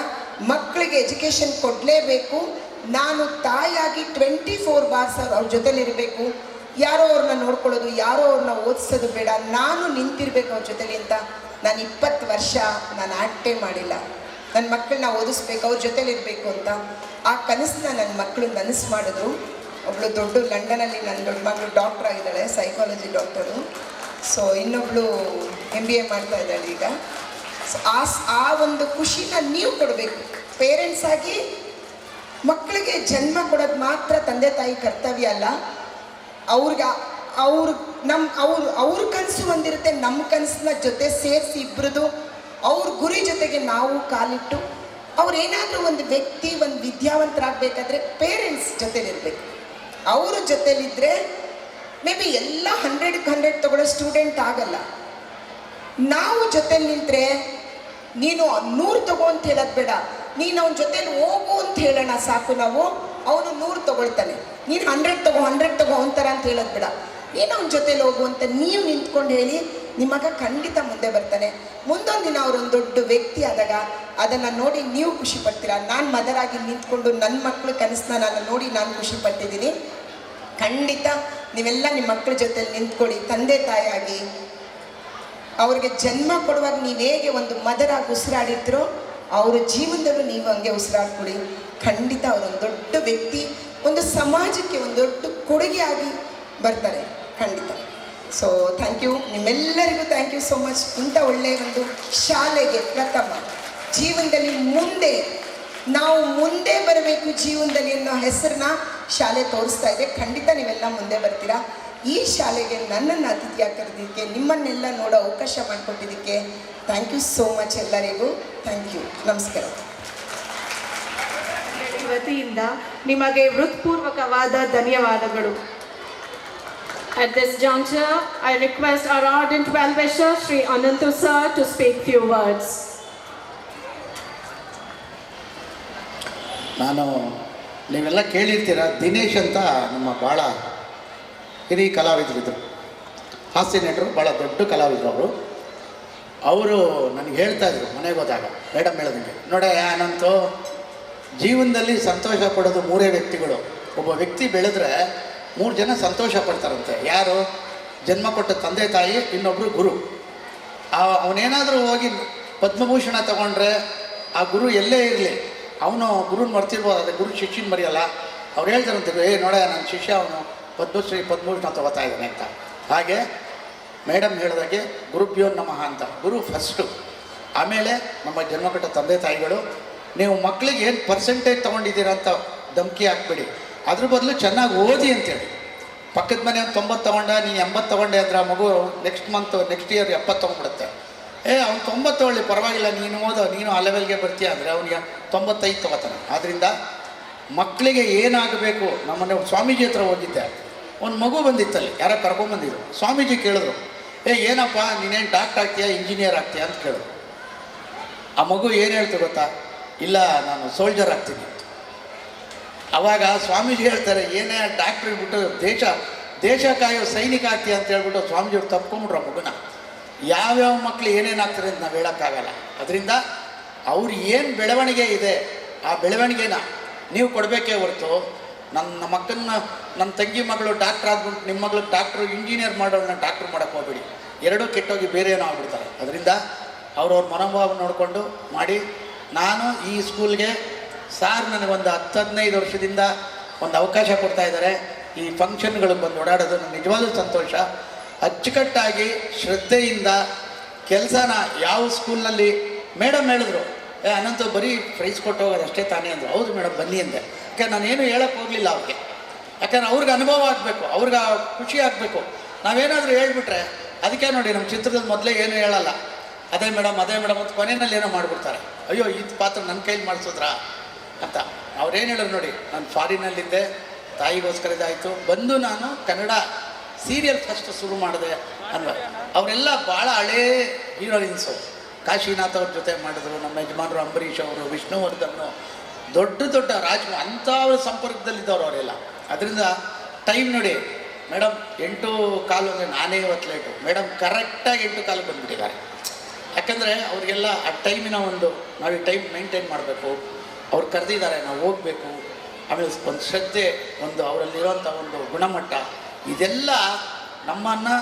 ಮಕ್ಕಳಿಗೆ ಎಜುಕೇಷನ್ ಕೊಡಲೇಬೇಕು. ನಾನು ತಾಯಿಯಾಗಿ 24 hours ಅವ್ರ ಜೊತೆಲಿರಬೇಕು. ಯಾರೋ ಅವ್ರನ್ನ ನೋಡ್ಕೊಳ್ಳೋದು, ಯಾರೋ ಅವ್ರನ್ನ ಓದಿಸೋದು ಬೇಡ, ನಾನು ನಿಂತಿರ್ಬೇಕು ಅವ್ರ ಜೊತೆಲಿ ಅಂತ. ನಾನು 20 ವರ್ಷ ನಾನು ಆ್ಯಕ್ಟೇ ಮಾಡಿಲ್ಲ. ನನ್ನ ಮಕ್ಕಳನ್ನ ಓದಿಸ್ಬೇಕು, ಅವ್ರ ಜೊತೆಲಿರಬೇಕು ಅಂತ. ಆ ಕನಸನ್ನ ನನ್ನ ಮಕ್ಕಳು ನನಸು ಮಾಡಿದ್ರು. ಒಬ್ಬಳು ದೊಡ್ಡ ಲಂಡನಲ್ಲಿ ನನ್ನ ದೊಡ್ಡ ಮಗಳು ಡಾಕ್ಟರ್ ಆಗಿದ್ದಾಳೆ, ಸೈಕಾಲಜಿ ಡಾಕ್ಟರು. ಸೊ ಇನ್ನೊಬ್ಳು MBA ಮಾಡ್ತಾ ಇದ್ದಾಳೆ ಈಗ. ಸೊ ಆ ಒಂದು ಖುಷಿನ ನೀವು ಕೊಡಬೇಕು. ಪೇರೆಂಟ್ಸ್ ಆಗಿ ಮಕ್ಕಳಿಗೆ ಜನ್ಮ ಕೊಡೋದು ಮಾತ್ರ ತಂದೆ ತಾಯಿ ಕರ್ತವ್ಯ ಅಲ್ಲ. ಅವ್ರ ಕನಸು ಒಂದಿರುತ್ತೆ, ನಮ್ಮ ಕನಸನ್ನ ಜೊತೆ ಸೇರಿಸಿ ಇಬ್ಬರದು ಅವ್ರ ಗುರಿ ಜೊತೆಗೆ ನಾವು ಕಾಲಿಟ್ಟು, ಅವ್ರೇನಾದರೂ ಒಂದು ವ್ಯಕ್ತಿ ಒಂದು ವಿದ್ಯಾವಂತರಾಗಬೇಕಾದ್ರೆ ಪೇರೆಂಟ್ಸ್ ಜೊತೆಲಿರಬೇಕು. ಅವ್ರ ಜೊತೆಲಿದ್ದರೆ ಮೇ ಬಿ ಎಲ್ಲ 100ಕ್ಕೆ 100 ತಗೊಳ್ಳೋ ಸ್ಟೂಡೆಂಟ್ ಆಗಲ್ಲ. ನಾವು ಜೊತೆಲಿ ನಿಂತರೆ, ನೀನು 100 ತಗೋ ಅಂತ ಹೇಳೋದು ಬೇಡ, ನೀನು ಅವನ ಜೊತೆಲಿ ಹೋಗು ಅಂತ ಹೇಳೋಣ ಸಾಕು. ನಾವು ಅವನು 100 ತಗೊಳ್ತಾನೆ, ನೀನು 100 ತಗೋ ಅಂತಾರ ಅಂತ ಹೇಳೋದು ಬೇಡ. ನೀನು ಅವನ ಜೊತೆಲಿ ಹೋಗು ಅಂತ ನೀವು ನಿಂತ್ಕೊಂಡು ಹೇಳಿ, ನಿಮ್ಮ ಮಗ ಖಂಡಿತ ಮುಂದೆ ಬರ್ತಾನೆ. ಮುಂದೊಂದು ದಿನ ಅವರೊಂದು ದೊಡ್ಡ ವ್ಯಕ್ತಿ ಆದಾಗ ಅದನ್ನು ನೋಡಿ ನೀವು ಖುಷಿ ಪಡ್ತೀರಾ. ನಾನು ಮದರ್ ಆಗಿ ನಿಂತ್ಕೊಂಡು ನನ್ನ ಮಕ್ಕಳು ಕನಸನ್ನ ನಾನು ನೋಡಿ ನಾನು ಖುಷಿ ಪಟ್ಟಿದ್ದೀನಿ. ಖಂಡಿತ ನೀವೆಲ್ಲ ನಿಮ್ಮ ಮಕ್ಕಳ ಜೊತೆಲಿ ನಿಂತ್ಕೊಳ್ಳಿ. ತಂದೆ ತಾಯಿಯಾಗಿ ಅವ್ರಿಗೆ ಜನ್ಮ ಕೊಡುವಾಗ ನೀವು ಹೇಗೆ ಒಂದು ಮದರಾಗಿ ಉಸಿರಾಡಿರ್ತೀರೋ, ಅವ್ರ ಜೀವನದಲ್ಲೂ ನೀವು ಹಂಗೆ ಉಸಿರಾಡ್ಕೊಳ್ಳಿ. ಖಂಡಿತ ಅವರೊಂದು ದೊಡ್ಡ ವ್ಯಕ್ತಿ, ಒಂದು ಸಮಾಜಕ್ಕೆ ಒಂದು ದೊಡ್ಡ ಕೊಡುಗೆ ಆಗಿ ಬರ್ತಾರೆ ಖಂಡಿತ. ಸೊ ಥ್ಯಾಂಕ್ ಯು, ನಿಮ್ಮೆಲ್ಲರಿಗೂ ಥ್ಯಾಂಕ್ ಯು ಸೋ ಮಚ್. ಇಂಥ ಒಳ್ಳೆಯ ಒಂದು ಶಾಲೆಗೆ ಪ್ರಥಮ ಜೀವನದಲ್ಲಿ ನಾವು ಮುಂದೆ ಬರಬೇಕು ಜೀವನದಲ್ಲಿ ಅನ್ನೋ ಹೆಸರನ್ನ ಶಾಲೆ ತೋರಿಸ್ತಾ ಇದೆ. ಖಂಡಿತ ನೀವೆಲ್ಲ ಮುಂದೆ ಬರ್ತೀರಾ. ಈ ಶಾಲೆಗೆ ನನ್ನನ್ನು ಅತಿಥಿಯಾಗಿ ಕರೆದಿದ್ದಕ್ಕೆ, ನಿಮ್ಮನ್ನೆಲ್ಲ ನೋಡೋ ಅವಕಾಶ ಮಾಡಿಕೊಟ್ಟಿದ್ದಕ್ಕೆ ಥ್ಯಾಂಕ್ ಯು ಸೋ ಮಚ್ ಎಲ್ಲರಿಗೂ. ಥ್ಯಾಂಕ್ ಯು, ನಮಸ್ಕಾರ. ವತಿಯಿಂದ ನಿಮಗೆ ಹೃತ್ಪೂರ್ವಕವಾದ ಧನ್ಯವಾದಗಳು. At this juncture, I request our ardent well-wisher, Sri Anantu Sir, to speak few words. ನೀವೆಲ್ಲ ಕೇಳಿರ್ತೀರ, ದಿನೇಶ್ ಅಂತ ನಮ್ಮ ಭಾಳ ಹಿರಿಯ ಕಲಾವಿದರಿದ್ದರು, ಹಾಸ್ಯ ನಟರು, ಭಾಳ ದೊಡ್ಡ ಕಲಾವಿದರು. ಅವರು ನನಗೆ ಹೇಳ್ತಾಯಿದ್ರು ಮನೆಗೆ ಹೋದಾಗ, ಮೇಡಮ್ ಹೇಳೋದಂಗೆ, ನೋಡೇ ಅನಂತು, ಜೀವನದಲ್ಲಿ ಸಂತೋಷ ಪಡೋದು 3 ವ್ಯಕ್ತಿಗಳು. ಒಬ್ಬ ವ್ಯಕ್ತಿ ಬೆಳೆದ್ರೆ 3 ಜನ ಸಂತೋಷ ಪಡ್ತಾರಂತೆ. ಯಾರು? ಜನ್ಮ ಕೊಟ್ಟ ತಂದೆ ತಾಯಿ, ಇನ್ನೊಬ್ಬರು ಗುರು. ಅವನೇನಾದರೂ ಹೋಗಿ ಪದ್ಮಭೂಷಣ ತಗೊಂಡ್ರೆ ಆ ಗುರು ಎಲ್ಲೇ ಇರಲಿ, ಅವನು ಗುರುನ ಮರ್ತಿರ್ಬೋದು, ಅದೇ ಗುರು ಶಿಷ್ಯನ ಮರೆಯಲ್ಲ. ಅವ್ರು ಹೇಳ್ತಾರಂತೆ, ನೋಡ ನನ್ನ ಶಿಷ್ಯ ಅವನು ಪದ್ಮಭೂಷಣ ತಗೋತಾ ಇದ್ದಾನೆ ಅಂತ. ಹಾಗೆ ಮೇಡಮ್ ಹೇಳಿದಾಗೆ ಗುರುಭ್ಯೋ ನಮಃ ಅಂತ, ಗುರು ಫಸ್ಟು, ಆಮೇಲೆ ನಮ್ಮ ಜನ್ಮ ಕೊಟ್ಟ ತಂದೆ ತಾಯಿಗಳು. ನೀವು ಮಕ್ಕಳಿಗೆ ಏನು ಪರ್ಸೆಂಟೇಜ್ ತೊಗೊಂಡಿದ್ದೀರ ಅಂತ ಧಮಕಿ ಹಾಕ್ಬೇಡಿ, ಅದ್ರ ಬದಲು ಚೆನ್ನಾಗಿ ಓದಿ ಅಂತೇಳಿ. ಪಕ್ಕದ ಮನೆ 90 ತೊಗೊಂಡ, ನೀನು 80 ತೊಗೊಂಡೆ ಅಂದರೆ ಆ ಮಗು ನೆಕ್ಸ್ಟ್ ಇಯರ್ 70 ತೊಗೊಂಡ್ಬಿಡುತ್ತೆ. ಅವ್ನು 90 ತೊಗೊಳ್ಳಿ ಪರವಾಗಿಲ್ಲ, ನೀನು ಓದೋ, ನೀನು ಆ ಲೆವೆಲ್ಗೆ ಬರ್ತೀಯ ಅಂದರೆ ಅವನಿಗೆ 95 ತೊಗೋತಾನೆ. ಆದ್ದರಿಂದ ಮಕ್ಕಳಿಗೆ ಏನಾಗಬೇಕು, ನಮ್ಮನೆ ಸ್ವಾಮೀಜಿ ಹತ್ರ ಹೋಗಿದ್ದೆ, ಒಂದು ಮಗು ಬಂದಿತ್ತಲ್ಲಿ, ಯಾರೋ ಕರ್ಕೊಂಬಂದಿದ್ರು. ಸ್ವಾಮೀಜಿ ಕೇಳಿದ್ರು, ಏನಪ್ಪ ನೀನೇನು ಡಾಕ್ಟರ್ ಆಗ್ತೀಯಾ ಇಂಜಿನಿಯರ್ ಆಗ್ತೀಯಾ ಅಂತ ಕೇಳಿದ್ರು. ಆ ಮಗು ಏನು ಹೇಳ್ತು ಗೊತ್ತಾ? ಇಲ್ಲ, ನಾನು ಸೋಲ್ಜರ್ ಆಗ್ತೀನಿ. ಆವಾಗ ಸ್ವಾಮೀಜಿ ಹೇಳ್ತಾರೆ, ಏನೇ ಡಾಕ್ಟ್ರ್ ಬಿಟ್ಟು ದೇಶ ಕಾಯೋ ಸೈನಿಕ ಆಗ್ತೀಯ ಅಂತ ಹೇಳ್ಬಿಟ್ಟು ಸ್ವಾಮೀಜಿಯವ್ರು ತಪ್ಕೊಂಬಿಟ್ರು ಆ ಮಗುನ. ಯಾವ್ಯಾವ ಮಕ್ಕಳು ಏನೇನು ಆಗ್ತಾರೆ ಅಂತ ನಾವು ಹೇಳೋಕ್ಕಾಗಲ್ಲ. ಅದರಿಂದ ಅವ್ರು ಏನು ಬೆಳವಣಿಗೆ ಇದೆ ಆ ಬೆಳವಣಿಗೆನ ನೀವು ಕೊಡಬೇಕೇ ಹೊರತು, ನನ್ನ ಮಕ್ಕಳನ್ನ, ನನ್ನ ತಂಗಿ ಮಗಳು ಡಾಕ್ಟ್ರ್ ಆದ್ಬಿಟ್ಟು ನಿಮ್ಮ ಮಗಳಿಗೆ ಡಾಕ್ಟ್ರು ಇಂಜಿನಿಯರ್ ಮಾಡೋಳನ್ನ ಡಾಕ್ಟ್ರ್ ಮಾಡೋಕ್ಕೆ ಹೋಗ್ಬೇಡಿ. ಎರಡೂ ಕೆಟ್ಟೋಗಿ ಬೇರೆ ಏನೋ ಆಗ್ಬಿಡ್ತಾರೆ. ಅದರಿಂದ ಅವ್ರವ್ರ ಮನೋಭಾವ ನೋಡಿಕೊಂಡು ಮಾಡಿ. ನಾನು ಈ ಸ್ಕೂಲ್ಗೆ ಸಾರ್ ನನಗೊಂದು 10-15 ವರ್ಷದಿಂದ ಒಂದು ಅವಕಾಶ ಕೊಡ್ತಾ ಇದ್ದಾರೆ. ಈ ಫಂಕ್ಷನ್ಗಳಿಗೆ ಬಂದು ಓಡಾಡೋದು ನನಗೆ ನಿಜವಾಗ್ಲೂ ಸಂತೋಷ. ಅಚ್ಚುಕಟ್ಟಾಗಿ ಶ್ರದ್ಧೆಯಿಂದ ಕೆಲಸನ ಯಾವ ಸ್ಕೂಲ್ನಲ್ಲಿ ಮೇಡಮ್ ಹೇಳಿದ್ರು, ಅನಂತ ಬರೀ ಪ್ರೈಸ್ ಕೊಟ್ಟು ಹೋಗೋದು ಅಷ್ಟೇ ತಾನೇ ಅಂದರು. ಹೌದು ಮೇಡಮ್ ಬನ್ನಿ ಅಂದೆ. ಯಾಕೆ ನಾನೇನು ಹೇಳೋಕ್ಕೆ ಹೋಗಲಿಲ್ಲ ಅವ್ರಿಗೆ. ಯಾಕಂದ್ರೆ ಅವ್ರಿಗೆ ಅನುಭವ ಆಗಬೇಕು, ಅವ್ರಿಗೆ ಖುಷಿ ಆಗಬೇಕು. ನಾವೇನಾದರೂ ಹೇಳ್ಬಿಟ್ರೆ ಅದಕ್ಕೆ ನೋಡಿ ನಮ್ಮ ಚಿತ್ರದಲ್ಲಿ ಮೊದಲೇ ಏನೂ ಹೇಳಲ್ಲ, ಅದೇ ಮೇಡಮ್ ಅಂತ ಕೊನೆಯಲ್ಲಿ ಏನೋ ಮಾಡಿಬಿಡ್ತಾರೆ. ಅಯ್ಯೋ ಇದು ಪಾತ್ರ ನನ್ನ ಕೈಲಿ ಮಾಡಿಸೋದ್ರಾ ಅಂತ. ಅವ್ರೇನು ಹೇಳಿದ್ರು ನೋಡಿ, ನಾನು ಫಾರಿನಲ್ಲಿದ್ದೆ, ತಾಯಿಗೋಸ್ಕರ ಇದಾಯಿತು, ಬಂದು ನಾನು ಕನ್ನಡ ಸೀರಿಯಲ್ ಫಸ್ಟ್ ಶುರು ಮಾಡಿದೆ ಅನ್ವ. ಅವರೆಲ್ಲ ಭಾಳ ಹಳೇ ಹೀರೋಯಿನ್ಸು. ಕಾಶಿನಾಥ್ ಅವ್ರ ಜೊತೆ ಮಾಡಿದ್ರು, ನಮ್ಮ ಯಜಮಾನರು ಅಂಬರೀಷ್ ಅವರು, ವಿಷ್ಣುವರ್ಧನ್ನು, ದೊಡ್ಡ ಅಂಥವ್ರ ಸಂಪರ್ಕದಲ್ಲಿದ್ದವ್ರು ಅವರೆಲ್ಲ. ಅದರಿಂದ ಟೈಮ್ ನೋಡಿ ಮೇಡಮ್ 8:15 ಅಂದರೆ ನಾನೇ ಇವತ್ತು ಲೇಟು, ಮೇಡಮ್ ಕರೆಕ್ಟಾಗಿ 8:15 ಬಂದುಬಿಟ್ಟಿದ್ದಾರೆ. ಯಾಕಂದರೆ ಅವ್ರಿಗೆಲ್ಲ ಆ ಟೈಮಿನ ನಾವು ಈ ಟೈಮ್ ಮೇಂಟೈನ್ ಮಾಡಬೇಕು. ಅವ್ರು ಕರೆದಿದ್ದಾರೆ, ನಾವು ಹೋಗಬೇಕು. ಆಮೇಲೆ ಒಂದು ಶ್ರದ್ಧೆ, ಅವರಲ್ಲಿರುವಂಥ ಒಂದು ಗುಣಮಟ್ಟ, ಇದೆಲ್ಲ ನಮ್ಮನ್ನು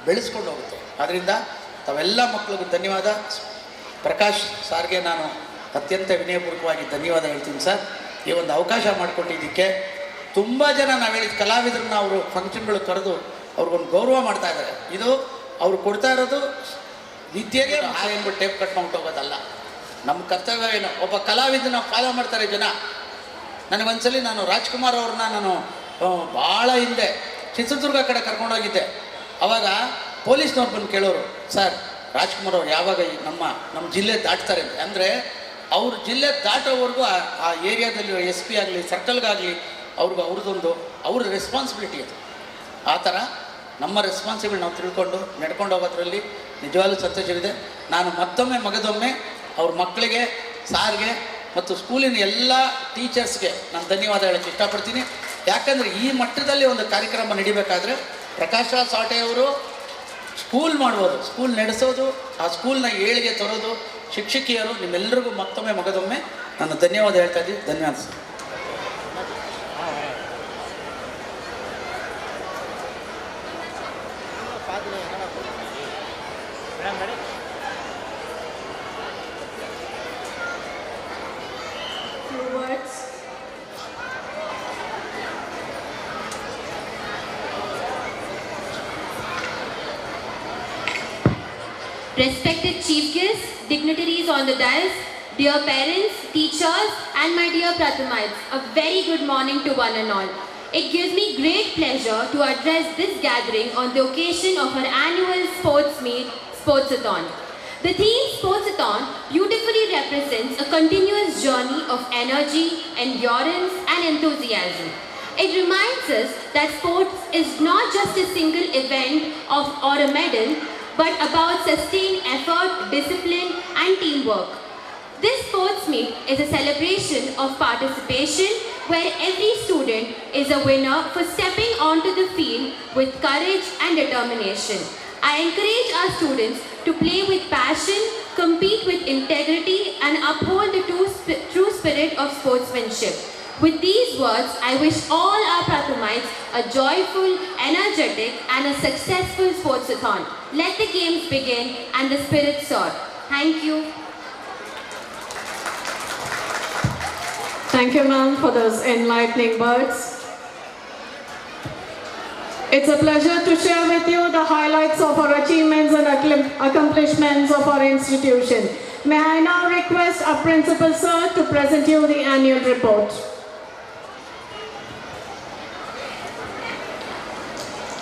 ಬೆಳೆಸ್ಕೊಂಡು ಹೋಗುತ್ತೆ. ಆದ್ದರಿಂದ ತಾವೆಲ್ಲ ಮಕ್ಕಳಿಗೂ ಧನ್ಯವಾದ. ಪ್ರಕಾಶ್ ಸಾರ್ಗೆ ನಾನು ಅತ್ಯಂತ ವಿನಯಪೂರ್ವಕವಾಗಿ ಧನ್ಯವಾದ ಹೇಳ್ತೀನಿ ಸರ್. ಈ ಒಂದು ಅವಕಾಶ ಮಾಡಿಕೊಟ್ಟಿದ್ದಕ್ಕೆ. ತುಂಬ ಜನ ನಾವು ಹೇಳಿದ ಕಲಾವಿದರನ್ನ ಅವರು ಫಂಕ್ಷನ್ಗಳು ಕರೆದು ಅವ್ರಿಗೊಂದು ಗೌರವ ಮಾಡ್ತಾ ಇದ್ದಾರೆ. ಇದು ಅವ್ರು ಕೊಡ್ತಾ ಇರೋದು ವಿದ್ಯೆಗೆ ಏನ್ಬಿಟ್ಟು ಟೇಪ್ ಕಟ್ಕೊಂಡು ಹೋಗೋದಲ್ಲ. ನಮ್ಮ ಕರ್ತವ್ಯ ಏನು, ಒಬ್ಬ ಕಲಾವಿದನ ಫಾಲೋ ಮಾಡ್ತಾರೆ ಜನ. ನನಗೊಂದ್ಸಲಿ ನಾನು ರಾಜ್ಕುಮಾರ್ ಅವ್ರನ್ನ ನಾನು ಭಾಳ ಹಿಂದೆ ಚಿತ್ರದುರ್ಗ ಕಡೆ ಕರ್ಕೊಂಡೋಗಿದ್ದೆ. ಆವಾಗ ಪೊಲೀಸ್ನವ್ರು ಬಂದು ಕೇಳೋರು, ಸರ್ ರಾಜ್ಕುಮಾರ್ ಅವ್ರು ಯಾವಾಗ ನಮ್ಮ ಜಿಲ್ಲೆ ದಾಟ್ತಾರೆ ಅಂದರೆ ಅವ್ರ ಜಿಲ್ಲೆ ದಾಟೋವರೆಗೂ ಆ ಏರಿಯಾದಲ್ಲಿ SP ಆಗಲಿ ಸರ್ಕಲ್ಗಾಗಲಿ ಅವ್ರದ್ದು ರೆಸ್ಪಾನ್ಸಿಬಿಲಿಟಿ ಅದು. ಆ ಥರ ನಮ್ಮ ರೆಸ್ಪಾನ್ಸಿಬಿಲಿಟಿ ನಾವು ತಿಳ್ಕೊಂಡು ನಡ್ಕೊಂಡು ಹೋಗೋದ್ರಲ್ಲಿ ನಿಜವಾಗ್ಲೂ ಸಂತೋಷವಿದೆ. ನಾನು ಮಗದೊಮ್ಮೆ ಅವ್ರ ಮಕ್ಕಳಿಗೆ, ಸಾರ್ಗೆ ಮತ್ತು ಸ್ಕೂಲಿನ ಎಲ್ಲ ಟೀಚರ್ಸ್ಗೆ ನಾನು ಧನ್ಯವಾದ ಹೇಳೋಕ್ಕೆ ಇಷ್ಟಪಡ್ತೀನಿ. ಯಾಕಂದರೆ ಈ ಮಟ್ಟದಲ್ಲಿ ಒಂದು ಕಾರ್ಯಕ್ರಮ ನಡಿಬೇಕಾದ್ರೆ ಪ್ರಕಾಶ ಸಾಟೆಯವರು ಸ್ಕೂಲ್ ಮಾಡ್ಬೋದು, ಸ್ಕೂಲ್ ನಡೆಸೋದು, ಆ ಸ್ಕೂಲ್ನ ಏಳಿಗೆ ತರೋದು, ಶಿಕ್ಷಕಿಯರು, ನಿಮ್ಮೆಲ್ಲರಿಗೂ ಮಗದೊಮ್ಮೆ ನಾನು ಧನ್ಯವಾದ ಹೇಳ್ತಾ ಇದ್ದೀನಿ. ಧನ್ಯವಾದ sir. Respected chief guests, dignitaries on the dais, dear parents, teachers, and my dear Pratamites, a very good morning to one and all. It gives me great pleasure to address this gathering on the occasion of our annual sports meet, Sportsathon. The theme Sportsathon beautifully represents a continuous journey of energy, endurance, and enthusiasm. It reminds us that sports is not just a single event or a medal, but about sustained effort, discipline, and teamwork. This sports meet is a celebration of participation where every student is a winner for stepping onto the field with courage and determination. I encourage our students to play with passion, compete with integrity, and uphold the true spirit of sportsmanship. With these words, I wish all our Prathamites a joyful, energetic, and a successful Sportsathon. Let the games begin and the spirit soar. Thank you. Thank you, ma'am, for those enlightening words. It's a pleasure to share with you the highlights of our achievements and accomplishments of our institution. May I now request our principal sir to present you the annual report.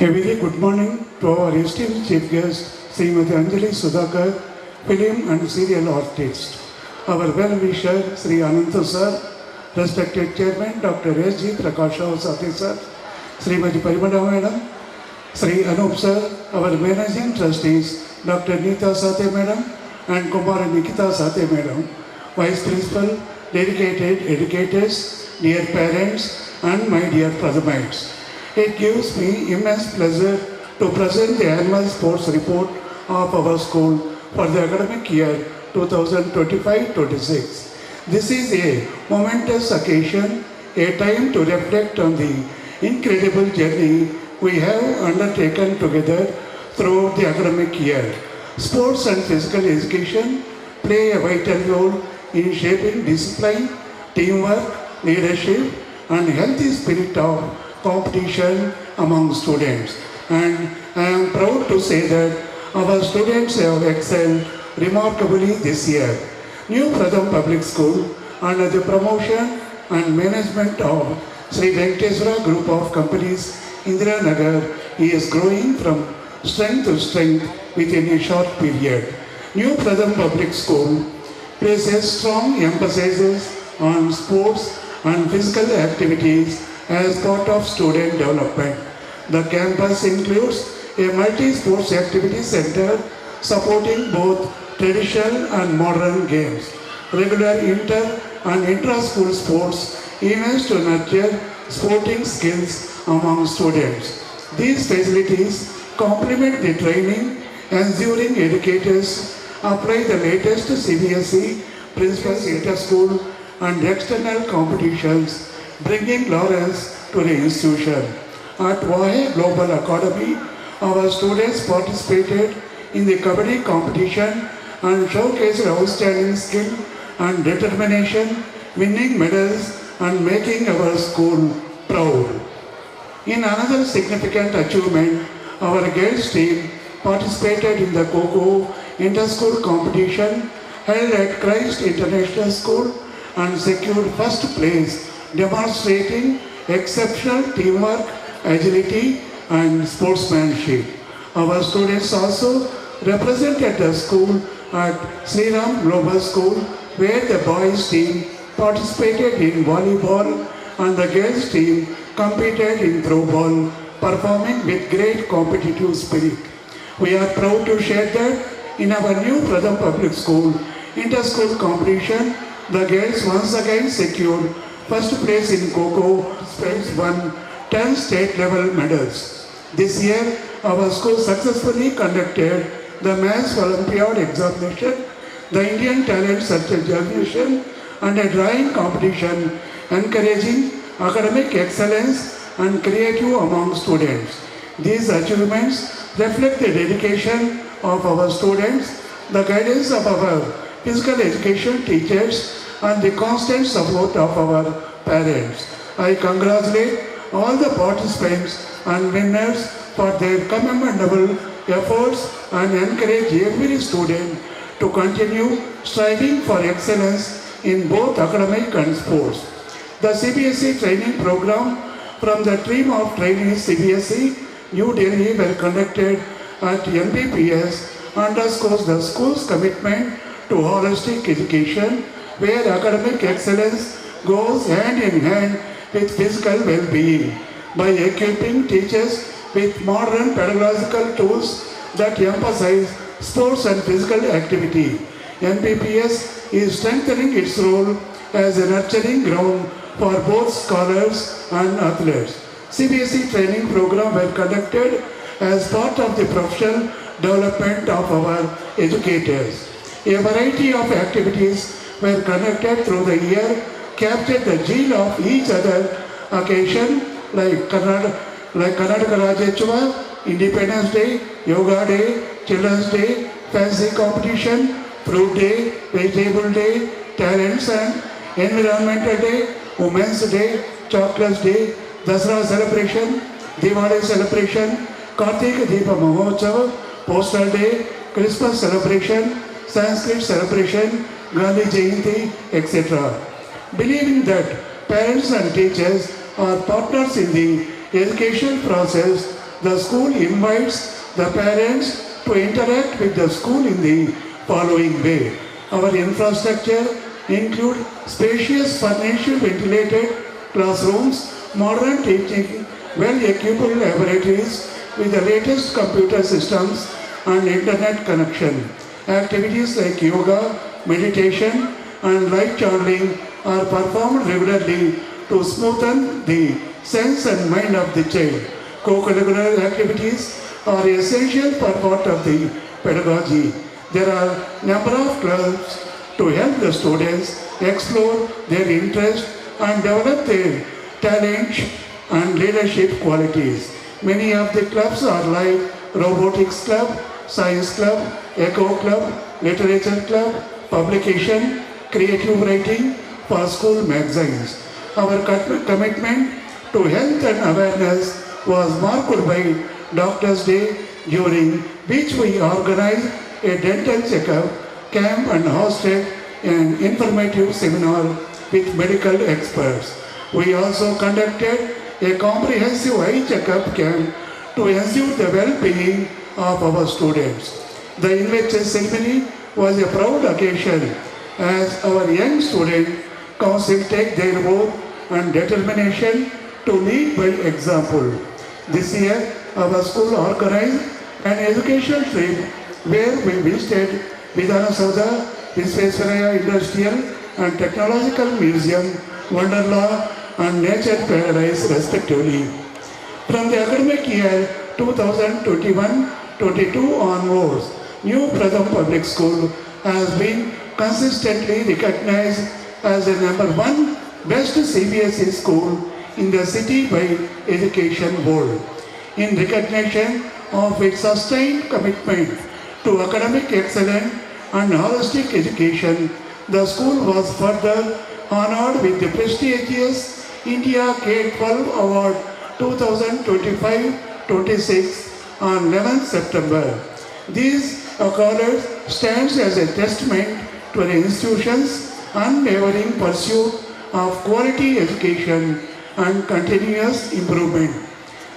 A very good morning to our esteemed chief guest, Srimati Anjali Sudhakar, film and serial artist. Our well-wisher, Sri Ananta sir, respected chairman, Dr. S.G. Prakash Sati sir, Srimati Parimada madam, Sri Anup sir, our managing trustees, Dr. Neeta Sate madam and Kumara Nikita Sate madam, vice principal, dedicated educators, dear parents, and my dear Prathamites. It gives me immense pleasure to present the annual sports report of our school for the academic year 2025-26. This is a momentous occasion, a time to reflect on the incredible journey we have undertaken together throughout the academic year. Sports and physical education play a vital role in shaping discipline, teamwork, leadership, and healthy spirit of competition among students. And I am proud to say that our students have excelled remarkably this year. New Pratham Public School, under the promotion and management of Sri Venkateswara Group of Companies, Indira Nagar, is growing from strength to strength within a short period. New Pratham Public School places strong emphasis on sports and physical activities as part of student development. The campus includes a multi-sports activity center supporting both traditional and modern games, regular inter and intra-school sports events to nurture sporting skills among students. These facilities complement the training, ensuring educators apply the latest CBSE principles inter-school and external competitions, bringing laurels to the institution. At Vahe Global Academy, our students participated in the Kabaddi competition and showcased outstanding skill and determination, winning medals and making our school proud. In another significant achievement, our girls team participated in the Kho-Kho inter-school competition held at Christ International School and secured first place, demonstrating exceptional teamwork, agility, and sportsmanship. Our students also represented the school at Sri Ram Global School, where the boys team participated in volleyball and the girls team competed in throwball, performing with great competitive spirit. We are proud to share that in our new Pratham Public School inter-school competition, the girls once again secured first place in Kho-Kho, won 10 state level medals. This year, our school successfully conducted the Maths Olympiad examination, the Indian Talent Search examination, and a drawing competition, encouraging academic excellence and creative among students. These achievements reflect the dedication of our students, the guidance of our physical education teachers, and the constant support of our parents. I congratulate all the participants and winners for their commendable efforts and encourage every student to continue striving for excellence in both academic and sports. The CBSE training program from the team of trainees CBSE New Delhi were conducted at MBPS underscores the school's commitment to holistic education, where academic excellence goes hand in hand with physical well-being by equipping teachers with modern pedagogical tools that emphasize sports and physical activity. MBPS is strengthening its role as a nurturing ground for both scholars and athletes. CBSE training program were conducted as part of the professional development of our educators. A variety of activities were conducted through the year, captured the gene of each other occasion like Karnataka Rajyotsava, Independence Day, Yoga Day, Children's Day, Fancy Competition, Fruit Day, Vegetable Day, Talents and Environmental Day, Women's Day, Chocolate Day, Dasara celebration, Diwali celebration, Kartika Deepa Mahotsava, Postal Day, Christmas celebration, Sanskrit celebration, Gandhi Jayanti, etc. Believing that parents and teachers are partners in the education process, the school invites the parents to interact with the school in the following way. Our infrastructure include spacious furnished ventilated classrooms, modern teaching, well-equipped laboratories with the latest computer systems and internet connection. Activities like yoga, meditation and light channeling are performed regularly to smoothen the sense and mind of the child. Co-curricular activities are essential for part of the pedagogy. There are number of clubs to help the students explore their interest and develop their talent and leadership qualities. Many of the clubs are like Robotics Club, Science Club, Echo Club, Literature Club, Publication, Creative Writing for school magazines. Our commitment to health and awareness was marked by Doctor's Day, during which we organized a dental checkup camp and hosted an informative seminar with medical experts. We also conducted a comprehensive eye checkup camp to ensure the well-being of our students. The invitation ceremony was a proud occasion as our young student council take their oath and determination to lead by example. This year, our school organized an educational trip where we visited Vidhana Saudha, Visvesvaraya Industrial and Technological Museum, Wonderla and Nature Paradise respectively. From the academic year 2021-22 onwards, New Pratham Public School has been consistently recognized as the #1 best CBSE school in the city by Education Board. In recognition of its sustained commitment to academic excellence and holistic education, the school was further honored with the prestigious India K-12 Award 2025-26 on 11th September. This accolade stands as a testament to the institution's unwavering pursuit of quality education and continuous improvement.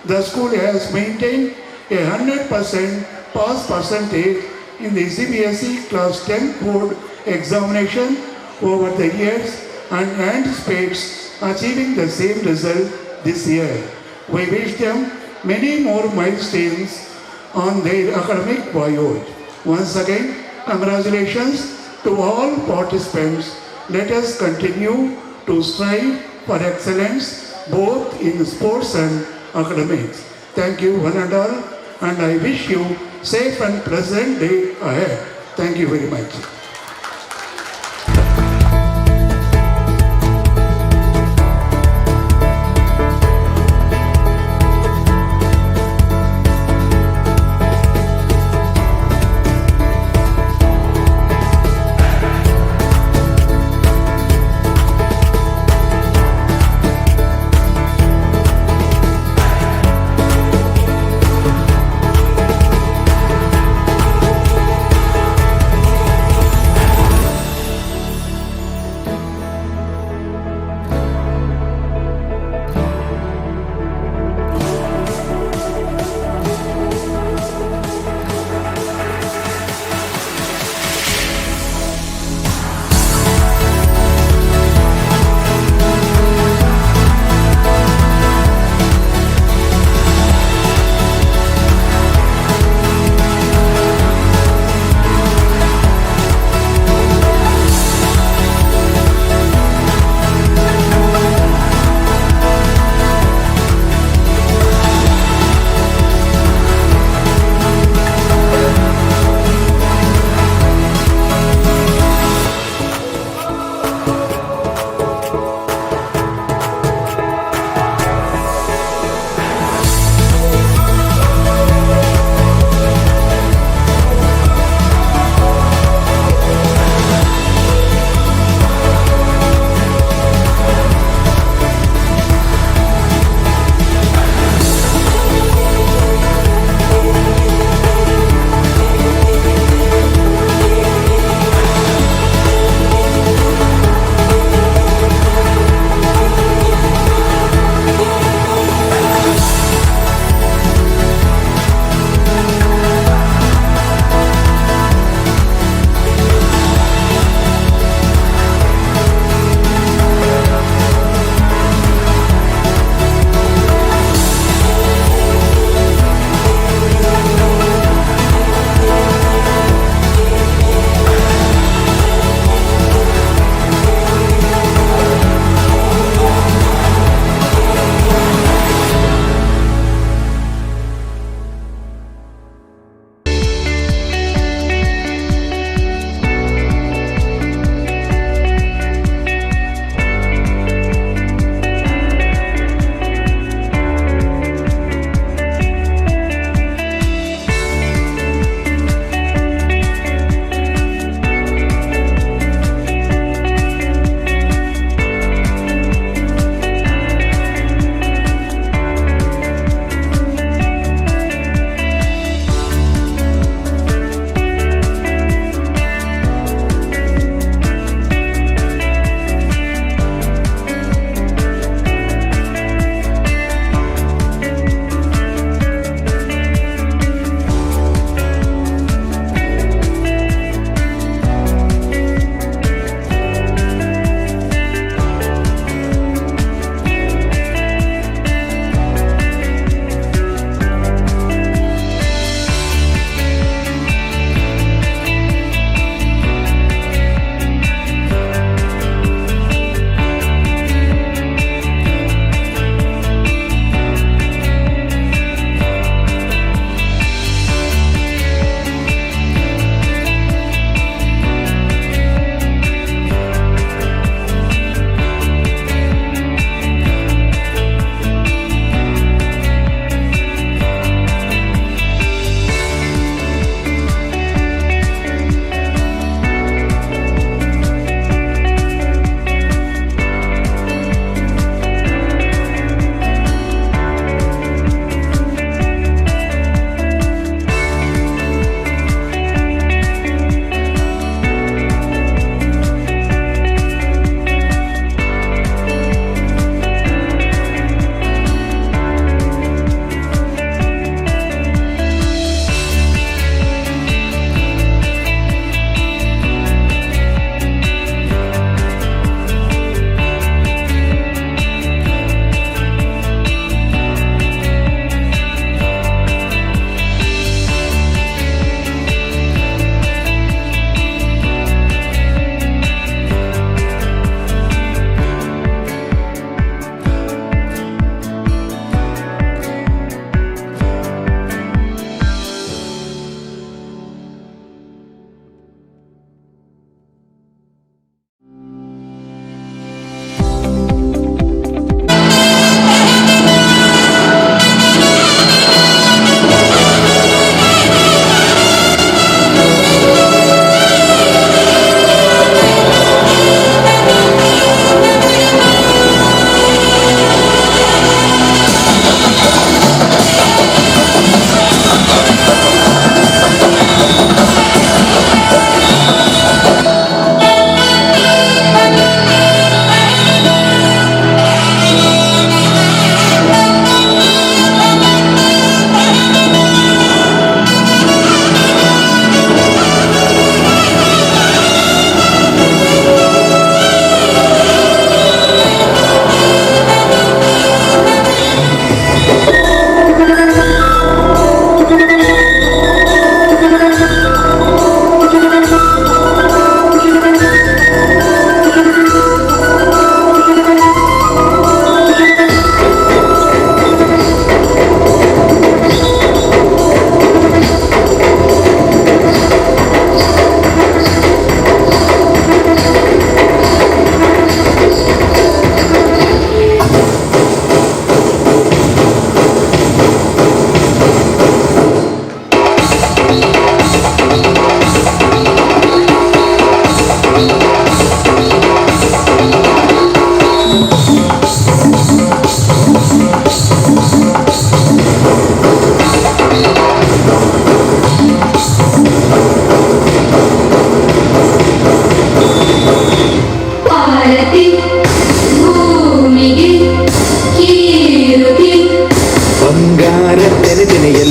The school has maintained a 100% pass percentage in the CBSE Class 10 board examination over the years and anticipates achieving the same result this year. We wish them many more milestones on their academic voyage. Once again, congratulations to all participants. Let us continue to strive for excellence both in sports and academics. Thank you one and all, and I wish you safe and pleasant day ahead. Thank you very much.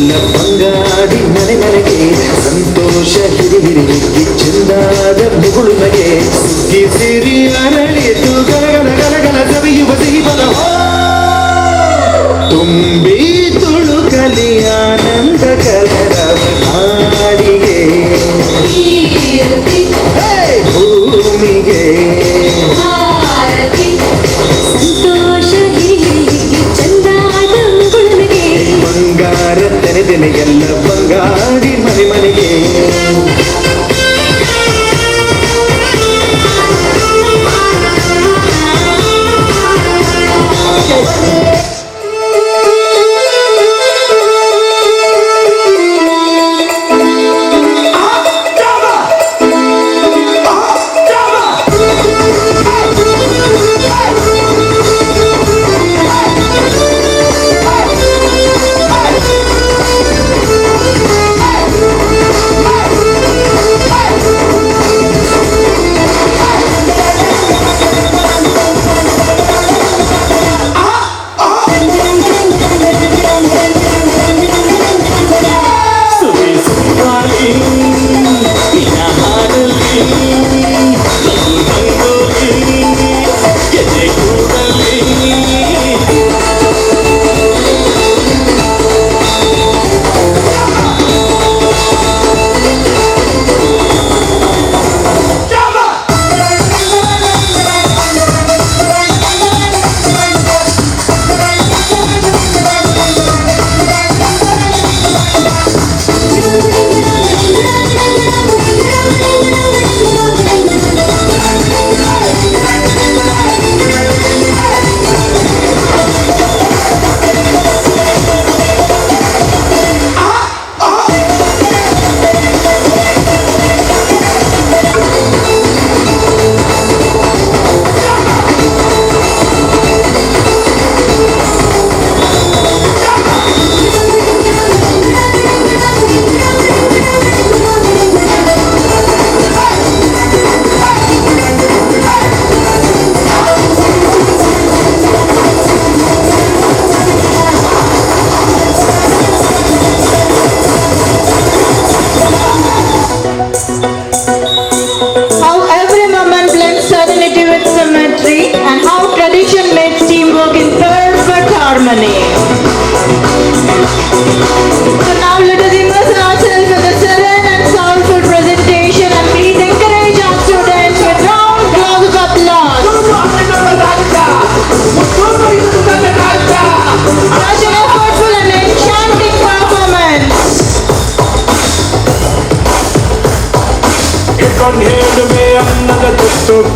ಎಲ್ಲ ಬಂಗಾಡಿ ಮನೆ ಮನೆಗೆ ಸಂತೋಷ ಹಿರಿ ಹಿರಿಗಿ ಚೆಂದಾದ ಮುಗುಳು ನಗೆ ಸುಗ್ಗಿ ಸಿರಿ ಅರಳಿತು ಗಲಗಲ ಗಲಗಲ ಸವಿಯುವ ಸಿಹಿಬಲ ತುಂಬಿ ತುಳುಕಲಿ ಆನಂದ ಕಲರವ ನಾಡಿಗೆ ಭೂಮಿಗೆ ಸಂತೋಷ ಹಿರಿಹಿರಿಗೆ ಚಂದಾದ ಮುಗುಳುನಗೆ ಬಂಗಾರ ತೆರೆದೆನೆ ಎಲ್ಲ ಬಂಗಾಡಿ ಮನೆ ಮನೆಗೆ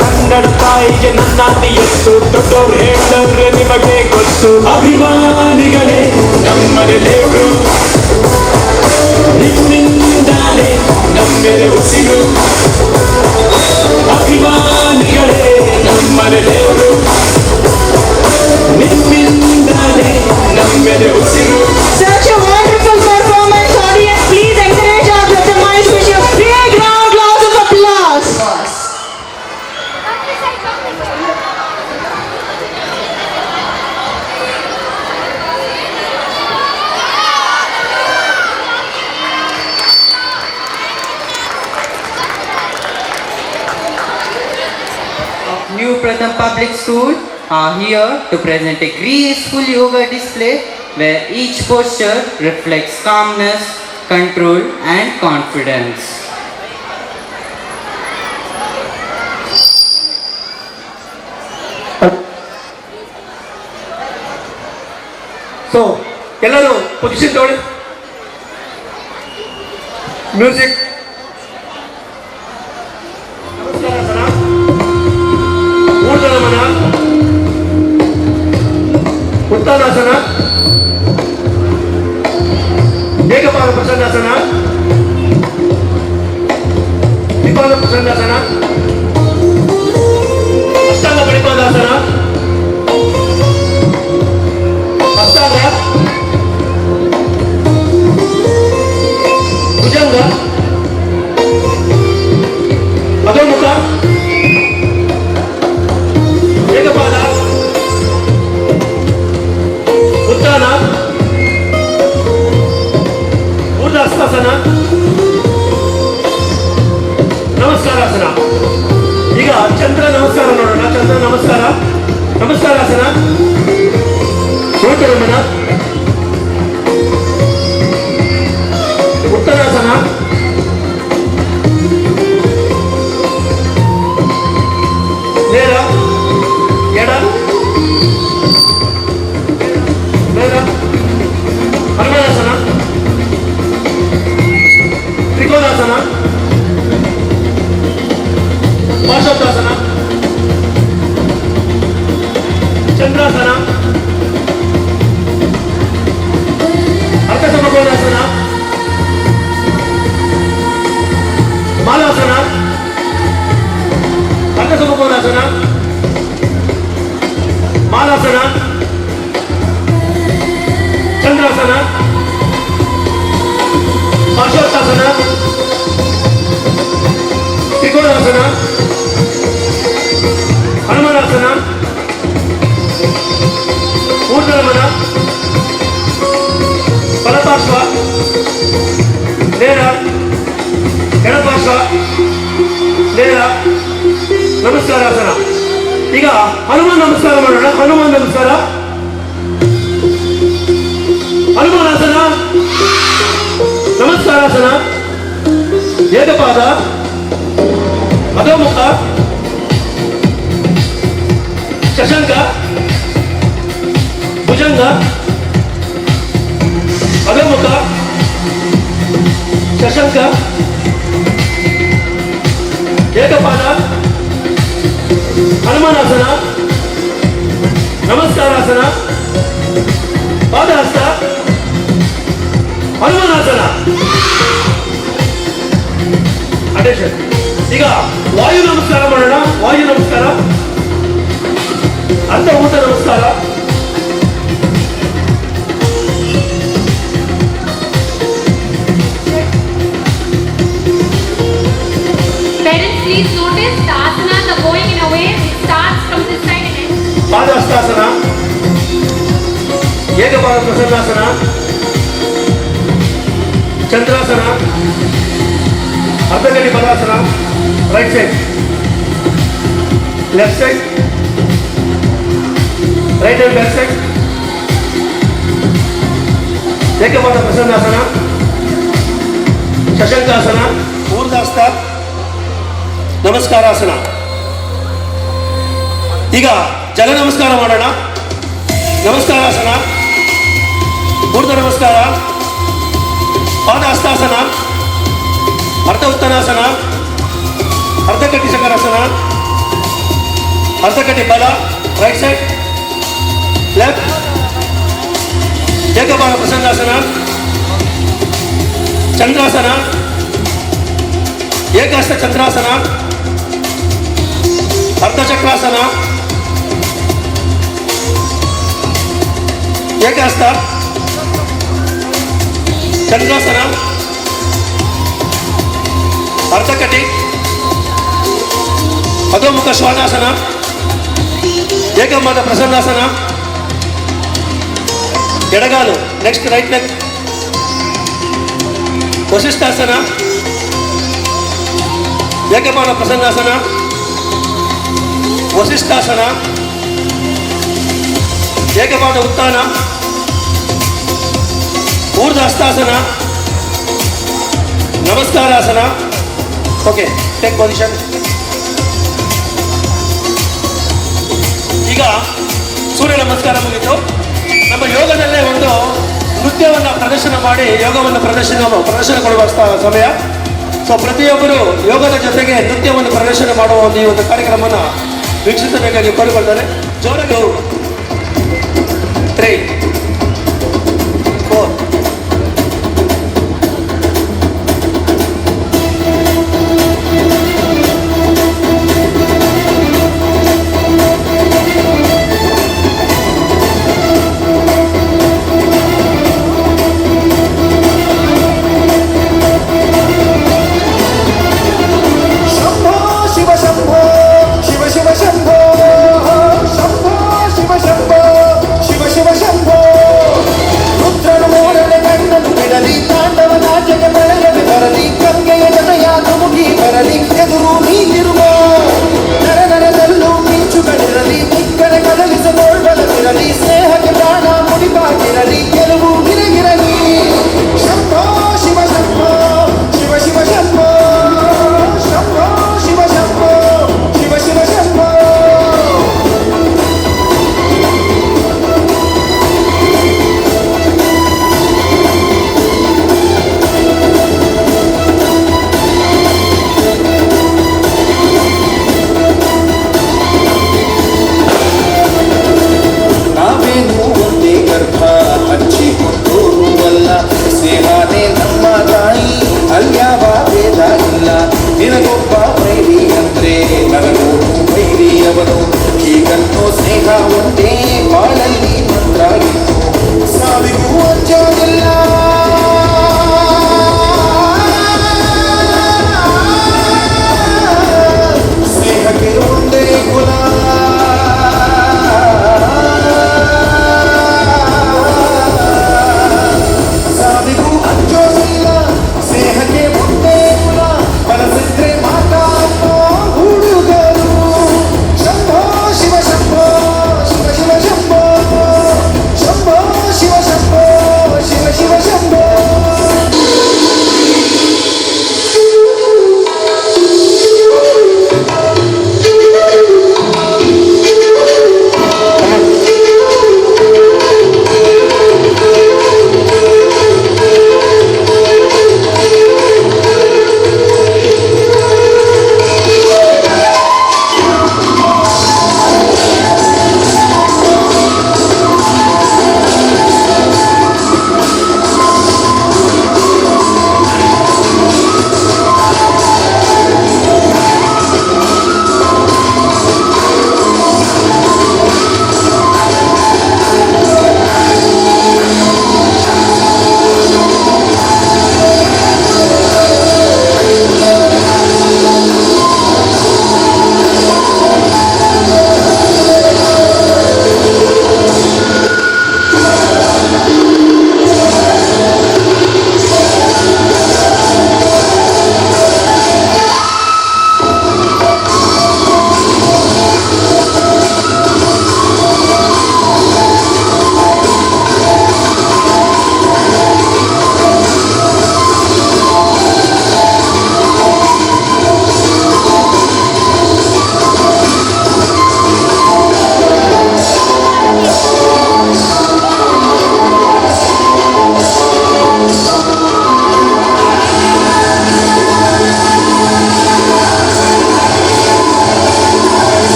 ಕನ್ನಡ ತಾಯಿಗೆ ನನ್ನ ಎತ್ತು ದೊಡ್ಡವ್ರು ಹೇಳಿದ್ರೆ ನಿಮಗೆ ಗೊತ್ತು ಅಭಿಮಾನಿಗಳೇ ನಮ್ಮನೆ ದೇವರು ನಿಮ್ಮಿಂದಾನೆ ನಮ್ಮೆಲೆ ಉಸಿರು ಅಭಿಮಾನಿಗಳೇ ನಮ್ಮನೆ ದೇವರು ನಿಮ್ಮಿಂದಾನೆ ನಮ್ಮೆಲೆ ಉಸಿರು. Such a wonderful performance, audience. Please encourage our brother Miles with your big round applause of applause. New Pratham Public School are here to present a graceful yoga display where each posture reflects calmness, control and confidence. So ಎಲ್ಲರೂ position ತಗೊಳ್ಳಿ. Music. ಊರ್ಧ್ವನಮನ, Uttanasana, ಏಕಪಾದ ಪ್ರಸನ್ನಾಸನ, ದ್ವಿಪಾದ ಪ್ರಸನ್ನಾಸನ, ಅಷ್ಟಾಂಗ ಬಡಿಪಾದಾಸನ, ಅಷ್ಟಾಂಗ, ಭುಜಂಗ, ಅಧೋಮುಖ, ಏಕಪಾದ, ಉತ್ಥಾನ, ನಮಸ್ಕಾರಾಸನ, ನಮಸ್ಕಾರಾಸನ. ಈಗ ಚಂದ್ರ ನಮಸ್ಕಾರ ನೋಡೋಣ. ಚಂದ್ರ ನಮಸ್ಕಾರ, ನಮಸ್ಕಾರಾಸನ, ಸೂರ್ಯನಮನ, ಉತ್ತರಾಸನ, ನೇರ, ಎಡ, ನೇರ, ಹನುಮಾನಾಸನ, ತ್ರಿಕೋನಾಸನ, ಪಾರ್ಶ್ವತ್ಥಾಸನ, ಚಂದ್ರಾಸನ, ಅರ್ಧ ಸಮಕೋನಾಸನ, ಮಾಲಾಸನ, ಅರ್ಧ ಸಮಕೋನಾಸನ, ಮಾಲಾಸನ, ಚಂದ್ರಾಸನ, ಪಾರ್ಶ್ವತ್ಥಾಸನ, ತ್ರಿಕೋನಾಸನ, ಹನುಮಾನಾಸನ, ಊರ್ಧ್ವನಮನ, ಬಲಪಾರ್ಶ್ವ, ನೇರ, ಎಡಪಾರ್ಶ್ವ, ನೇರ, ನಮಸ್ಕಾರಾಸನ. ಈಗ ಹನುಮಾನ್ ನಮಸ್ಕಾರ ಮಾಡೋಣ. ಹನುಮಾನ್ ನಮಸ್ಕಾರ, ಹನುಮಾನಾಸನ, ನಮಸ್ಕಾರಾಸನ, ಏಕಪಾದ, ಅಧೋಮುಖ, ಶಶಂಕ, ಭುಜಂಗ, ಅಧೋಮುಖ, ಶಶಂಕ, ಏಕಪಾದ, ಹನುಮಾನಾಸನ, ನಮಸ್ಕಾರಾಸನ, ಪಾದಹಸ್ತ, ಹನುಮಾನಾಸನ. ಅಟೆನ್ಷನ್. ಈಗ ವಾಯು ನಮಸ್ಕಾರ ಮಾಡೋಣ. ವಾಯು ನಮಸ್ಕಾರ, ಅರ್ಧ ಊಟ ನಮಸ್ಕಾರ, Parents, please notice the asanas are going in a way. It starts from this side and ends. ಪಾದಹಸ್ತಾಸನ, ಏಕಪಾದ ಪ್ರಸನ್ನಾಸನ, ಚಂದ್ರಾಸನ, ಅರ್ಧಗಡಿ ಪದಾಸನ, right side, left side, right and left side, ಏಕಪಾದ ಪ್ರಸನ್ನಾಸನ, ಶಶಂಕಾಸನ, ಊರ್ಧ್ವಹಸ್ತ, ನಮಸ್ಕಾರಾಸನ. ಈಗ ಜಲ ನಮಸ್ಕಾರ ಮಾಡೋಣ. ನಮಸ್ಕಾರಾಸನ, ಊರ್ಧ್ವ ನಮಸ್ಕಾರ, ಪಾದಹಸ್ತಾಸನ, ಅರ್ಧ ಉತ್ತನಾಸನ, ಅರ್ಧಕಟ್ಟಿ ಶಂಕರಾಸನ, ಅರ್ಧಕಟ್ಟಿ ಬಲ, ರೈಟ್ ಸೈಡ್, ಲೆಫ್ಟ್, ಏಕಪಾದ ಪ್ರಸನ್ನಾಸನ, ಚಂದ್ರಾಸನ, ಏಕಹಸ್ತ ಚಂದ್ರಾಸನ, ಅರ್ಧಚಕ್ರಾಸನ, ಏಕಹಸ್ತ ಚಂದ್ರಾಸನ, ಅರ್ಧಕಟಿ, ಅಧೋಮುಖ ಶ್ವಾನಾಸನ, ಏಕಪಾದ ಪ್ರಸನ್ನಾಸನ, ಎಡಗಾಲು, ನೆಕ್ಸ್ಟ್ ರೈಟ್ ಲೆಗ್, ವಸಿಷ್ಠಾಸನ, ಏಕಪಾದ ಪ್ರಸನ್ನಾಸನ, ವಸಿಷ್ಠಾಸನ, ಏಕಪಾದ ಉತ್ಥಾನ, ಊರ್ಧ್ವಹಸ್ತಾಸನ, ನಮಸ್ಕಾರಾಸನ. Okay, take position. ಈಗ ಸೂರ್ಯ ನಮಸ್ಕಾರ ಮುಗಿತು. ನಮ್ಮ ಯೋಗದಲ್ಲೇ ಒಂದು ನೃತ್ಯವನ್ನು ಪ್ರದರ್ಶನ ಮಾಡಿ ಯೋಗವನ್ನು ಪ್ರದರ್ಶನ ಕೊಡುವ ಸಮಯ. ಸೊ ಪ್ರತಿಯೊಬ್ಬರು ಯೋಗದ ಜೊತೆಗೆ ನೃತ್ಯವನ್ನು ಪ್ರದರ್ಶನ ಮಾಡುವ ಈ ಒಂದು ಕಾರ್ಯಕ್ರಮವನ್ನು ವೀಕ್ಷಿಸಬೇಕಾಗಿ ಕೋರಿಕೊಳ್ತಾರೆ. ಜೋರಾಗಿ 3, 4. Shambho, Shiva Shambho, ನಿನಗೊಬ್ಬ ವೈರಿ ಅಂದ್ರೆ ನನಗೂ ವೈರಿ ಅವನು ಹೀಗನ್ನೋ ಸ್ನೇಹ ಒಂದೇ ಬಾಳಲ್ಲಿ ಮಂತ್ರ ಇತ್ತು ಸಾವಿಗೂ ಅಂಜೋದಿಲ್ಲ ಸ್ನೇಹಕ್ಕೆ ಒಂದೇ ಕುಲ ಸಾವಿಗೂ ಅಂಜೋದಿಲ್ಲ ಸ್ನೇಹಕ್ಕೆ ಒಂದೇ ಕುಲ ಮನಸ್ಸಿದ್ರೆ ಮಾತಾಡೋ ಹುಡುಗರು ಶಂಭೋ ಶಿವ ಶಂಭೋ ಶಿವ ಶಿವ ಶಂಭೋ ಶಂಭೋ ಶಿವ ಶಂಭೋ ಶಿವ ಶಿವ ಶಂಭೋ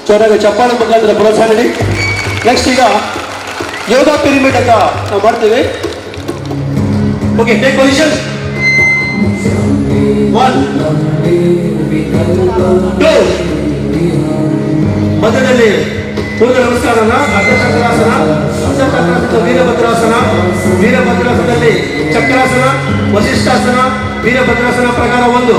ಚೆನ್ನಾಗಿ ಚಪ್ಪಾಳೆ ಮುಖಾಂತರ ಪ್ರೋತ್ಸಾಹ ನೀಡಿ. ನೆಕ್ಸ್ಟ್ ಈಗ ಯೋಗ ಪಿರಿಮಿಡ್ ಅಂತ ನಾವು ಮಾಡ್ತೀವಿ. Okay, take position. 1 2. ಮಧ್ಯದಲ್ಲಿ ಪೂರ್ವ ನಮಸ್ಕಾರನ, ಅರ್ಧಚಕ್ರಾಸನ, ಅರ್ಧಚಕ್ರಾಸನ ವೀರಭದ್ರಾಸನ, ವೀರಭದ್ರಾಸನದಲ್ಲಿ ಚಕ್ರಾಸನ, ವಶಿಷ್ಠಾಸನ, ವೀರಭದ್ರಾಸನ ಪ್ರಕಾರ 1.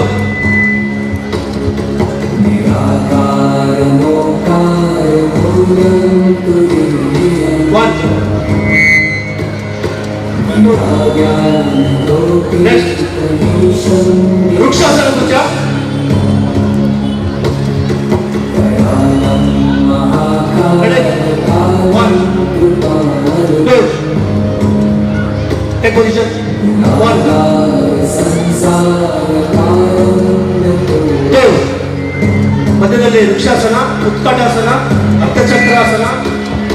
Next. ವೃಕ್ಷಾಸನ ಕುಚ. 1 2. Take position. 1 2. ಮಧ್ಯದಲ್ಲಿ ವೃಕ್ಷಾಸನ, ಉತ್ಕಟಾಸನ, ಅರ್ಧಚಕ್ರಾಸನ,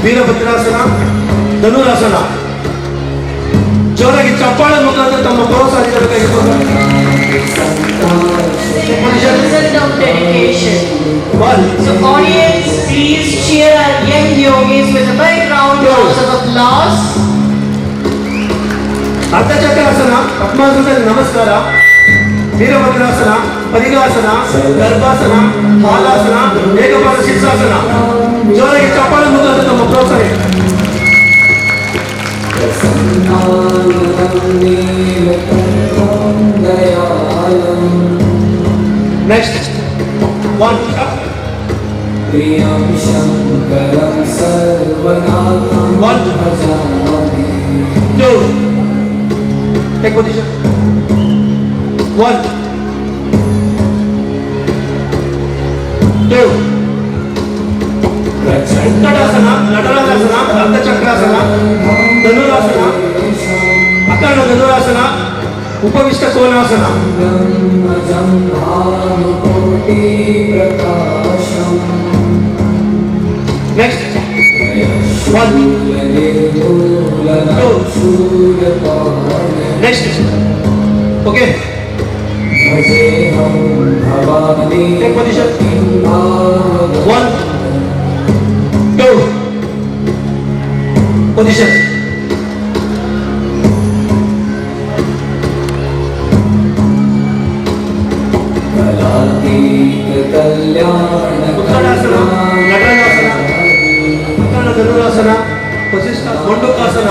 ವೀರಭದ್ರಾಸನ, ಧನುರಾಸನ. ಜೋರಾಗಿ ಚಪ್ಪಾಳೆ ಮುಖಾಂತರ ತಮ್ಮ ಪ್ರೋತ್ಸಾಹ ನೀಡಬೇಕಾಗಿತ್ತು. Result of dedication. 1 So audience, please cheer our young yogis with a big round of applause. ಅರ್ಧಚಕ್ರಾಸನ, ಪದ್ಮಾಸನದಲ್ಲಿ ನಮಸ್ಕಾರ, ವೀರಭದ್ರಾಸನ, ಪರಿಗಾಸನ, ಗರ್ಭಾಸನ, ಹಾಲಾಸನ, ಏಕಪಾದ ಶೀರ್ಷಾಸನ. ಜೋರಾಗಿ ಚಪ್ಪಾಳೆ ಮುಖಾಂತರ ತಮ್ಮ ಪ್ರೋತ್ಸಾಹ. Next. 1 1 2. Take position. 1 2. ಉತ್ಕಟಾಸನ, ನಟರಾಜಾಸನ, ಅರ್ಧಚಕ್ರಾಸನ, ಧನುರಾಸನ, ಅಕರ್ಣ ಧನುರಾಸನ, ಉಪವಿಷ್ಟ ಕೋನಾಸನ. Next. 1 2. Next. Okay. Take position. 1 2. Position. ಉತ್ಕಟಾಸನ, ನಟರಾಸನ, ಉತ್ಕಟ ಧನುರಾಸನ, ವಸಿಷ್ಠ ಮಂಡುಕಾಸನ,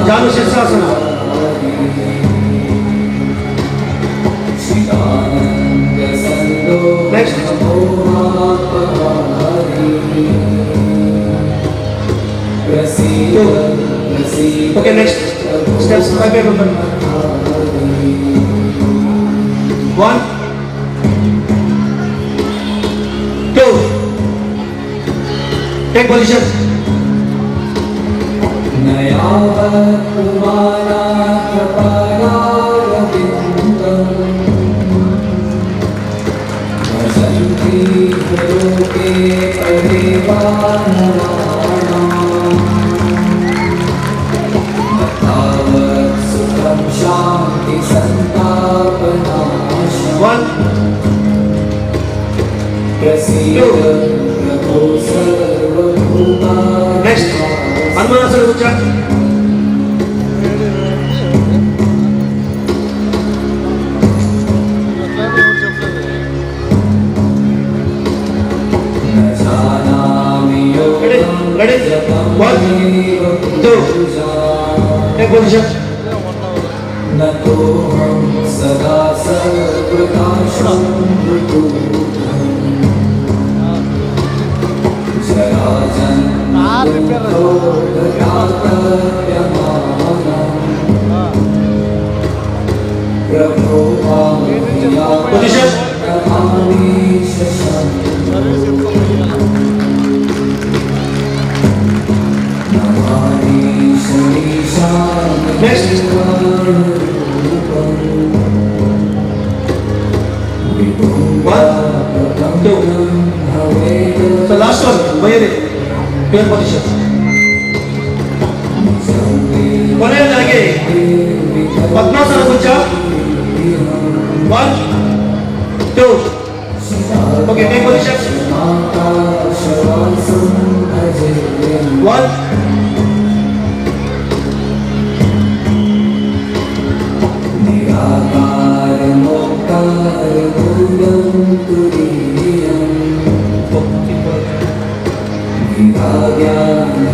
ಜಾನು ಶೀರ್ಷಾಸನ. Next okay, next steps 5 by 1. 1 2 take position. One, two. Next, Hanumanasana Mucha. Ready? 1, 2. Take position. सदा सर्वनाशं Next. One, two. So last one, Mayuri, your position. ಕೊನೆಯದಾಗಿ ಪದ್ಮಾಸನ ಕುಂಚ. 1, 2. Okay, take position. 1.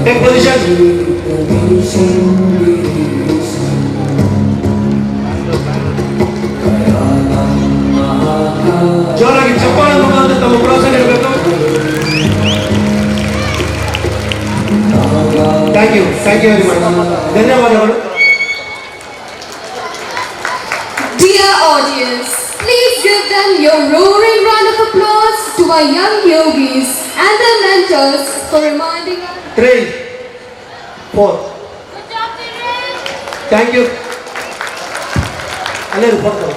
Take position. ಜೋರಾಗಿ ಚಪ್ಪಾಳೆ ಮುಖಾಂತರ ತಮ್ಮ ಪ್ರೋತ್ಸಾಹ ನೀಡಬೇಕು. Thank you very much. ಧನ್ಯವಾದಗಳು. Dear audience, please give them your roaring round of applause to our young yogis and their mentors for reminding us. 3, 4. Thank you. ಅಲ್ಲೇ photo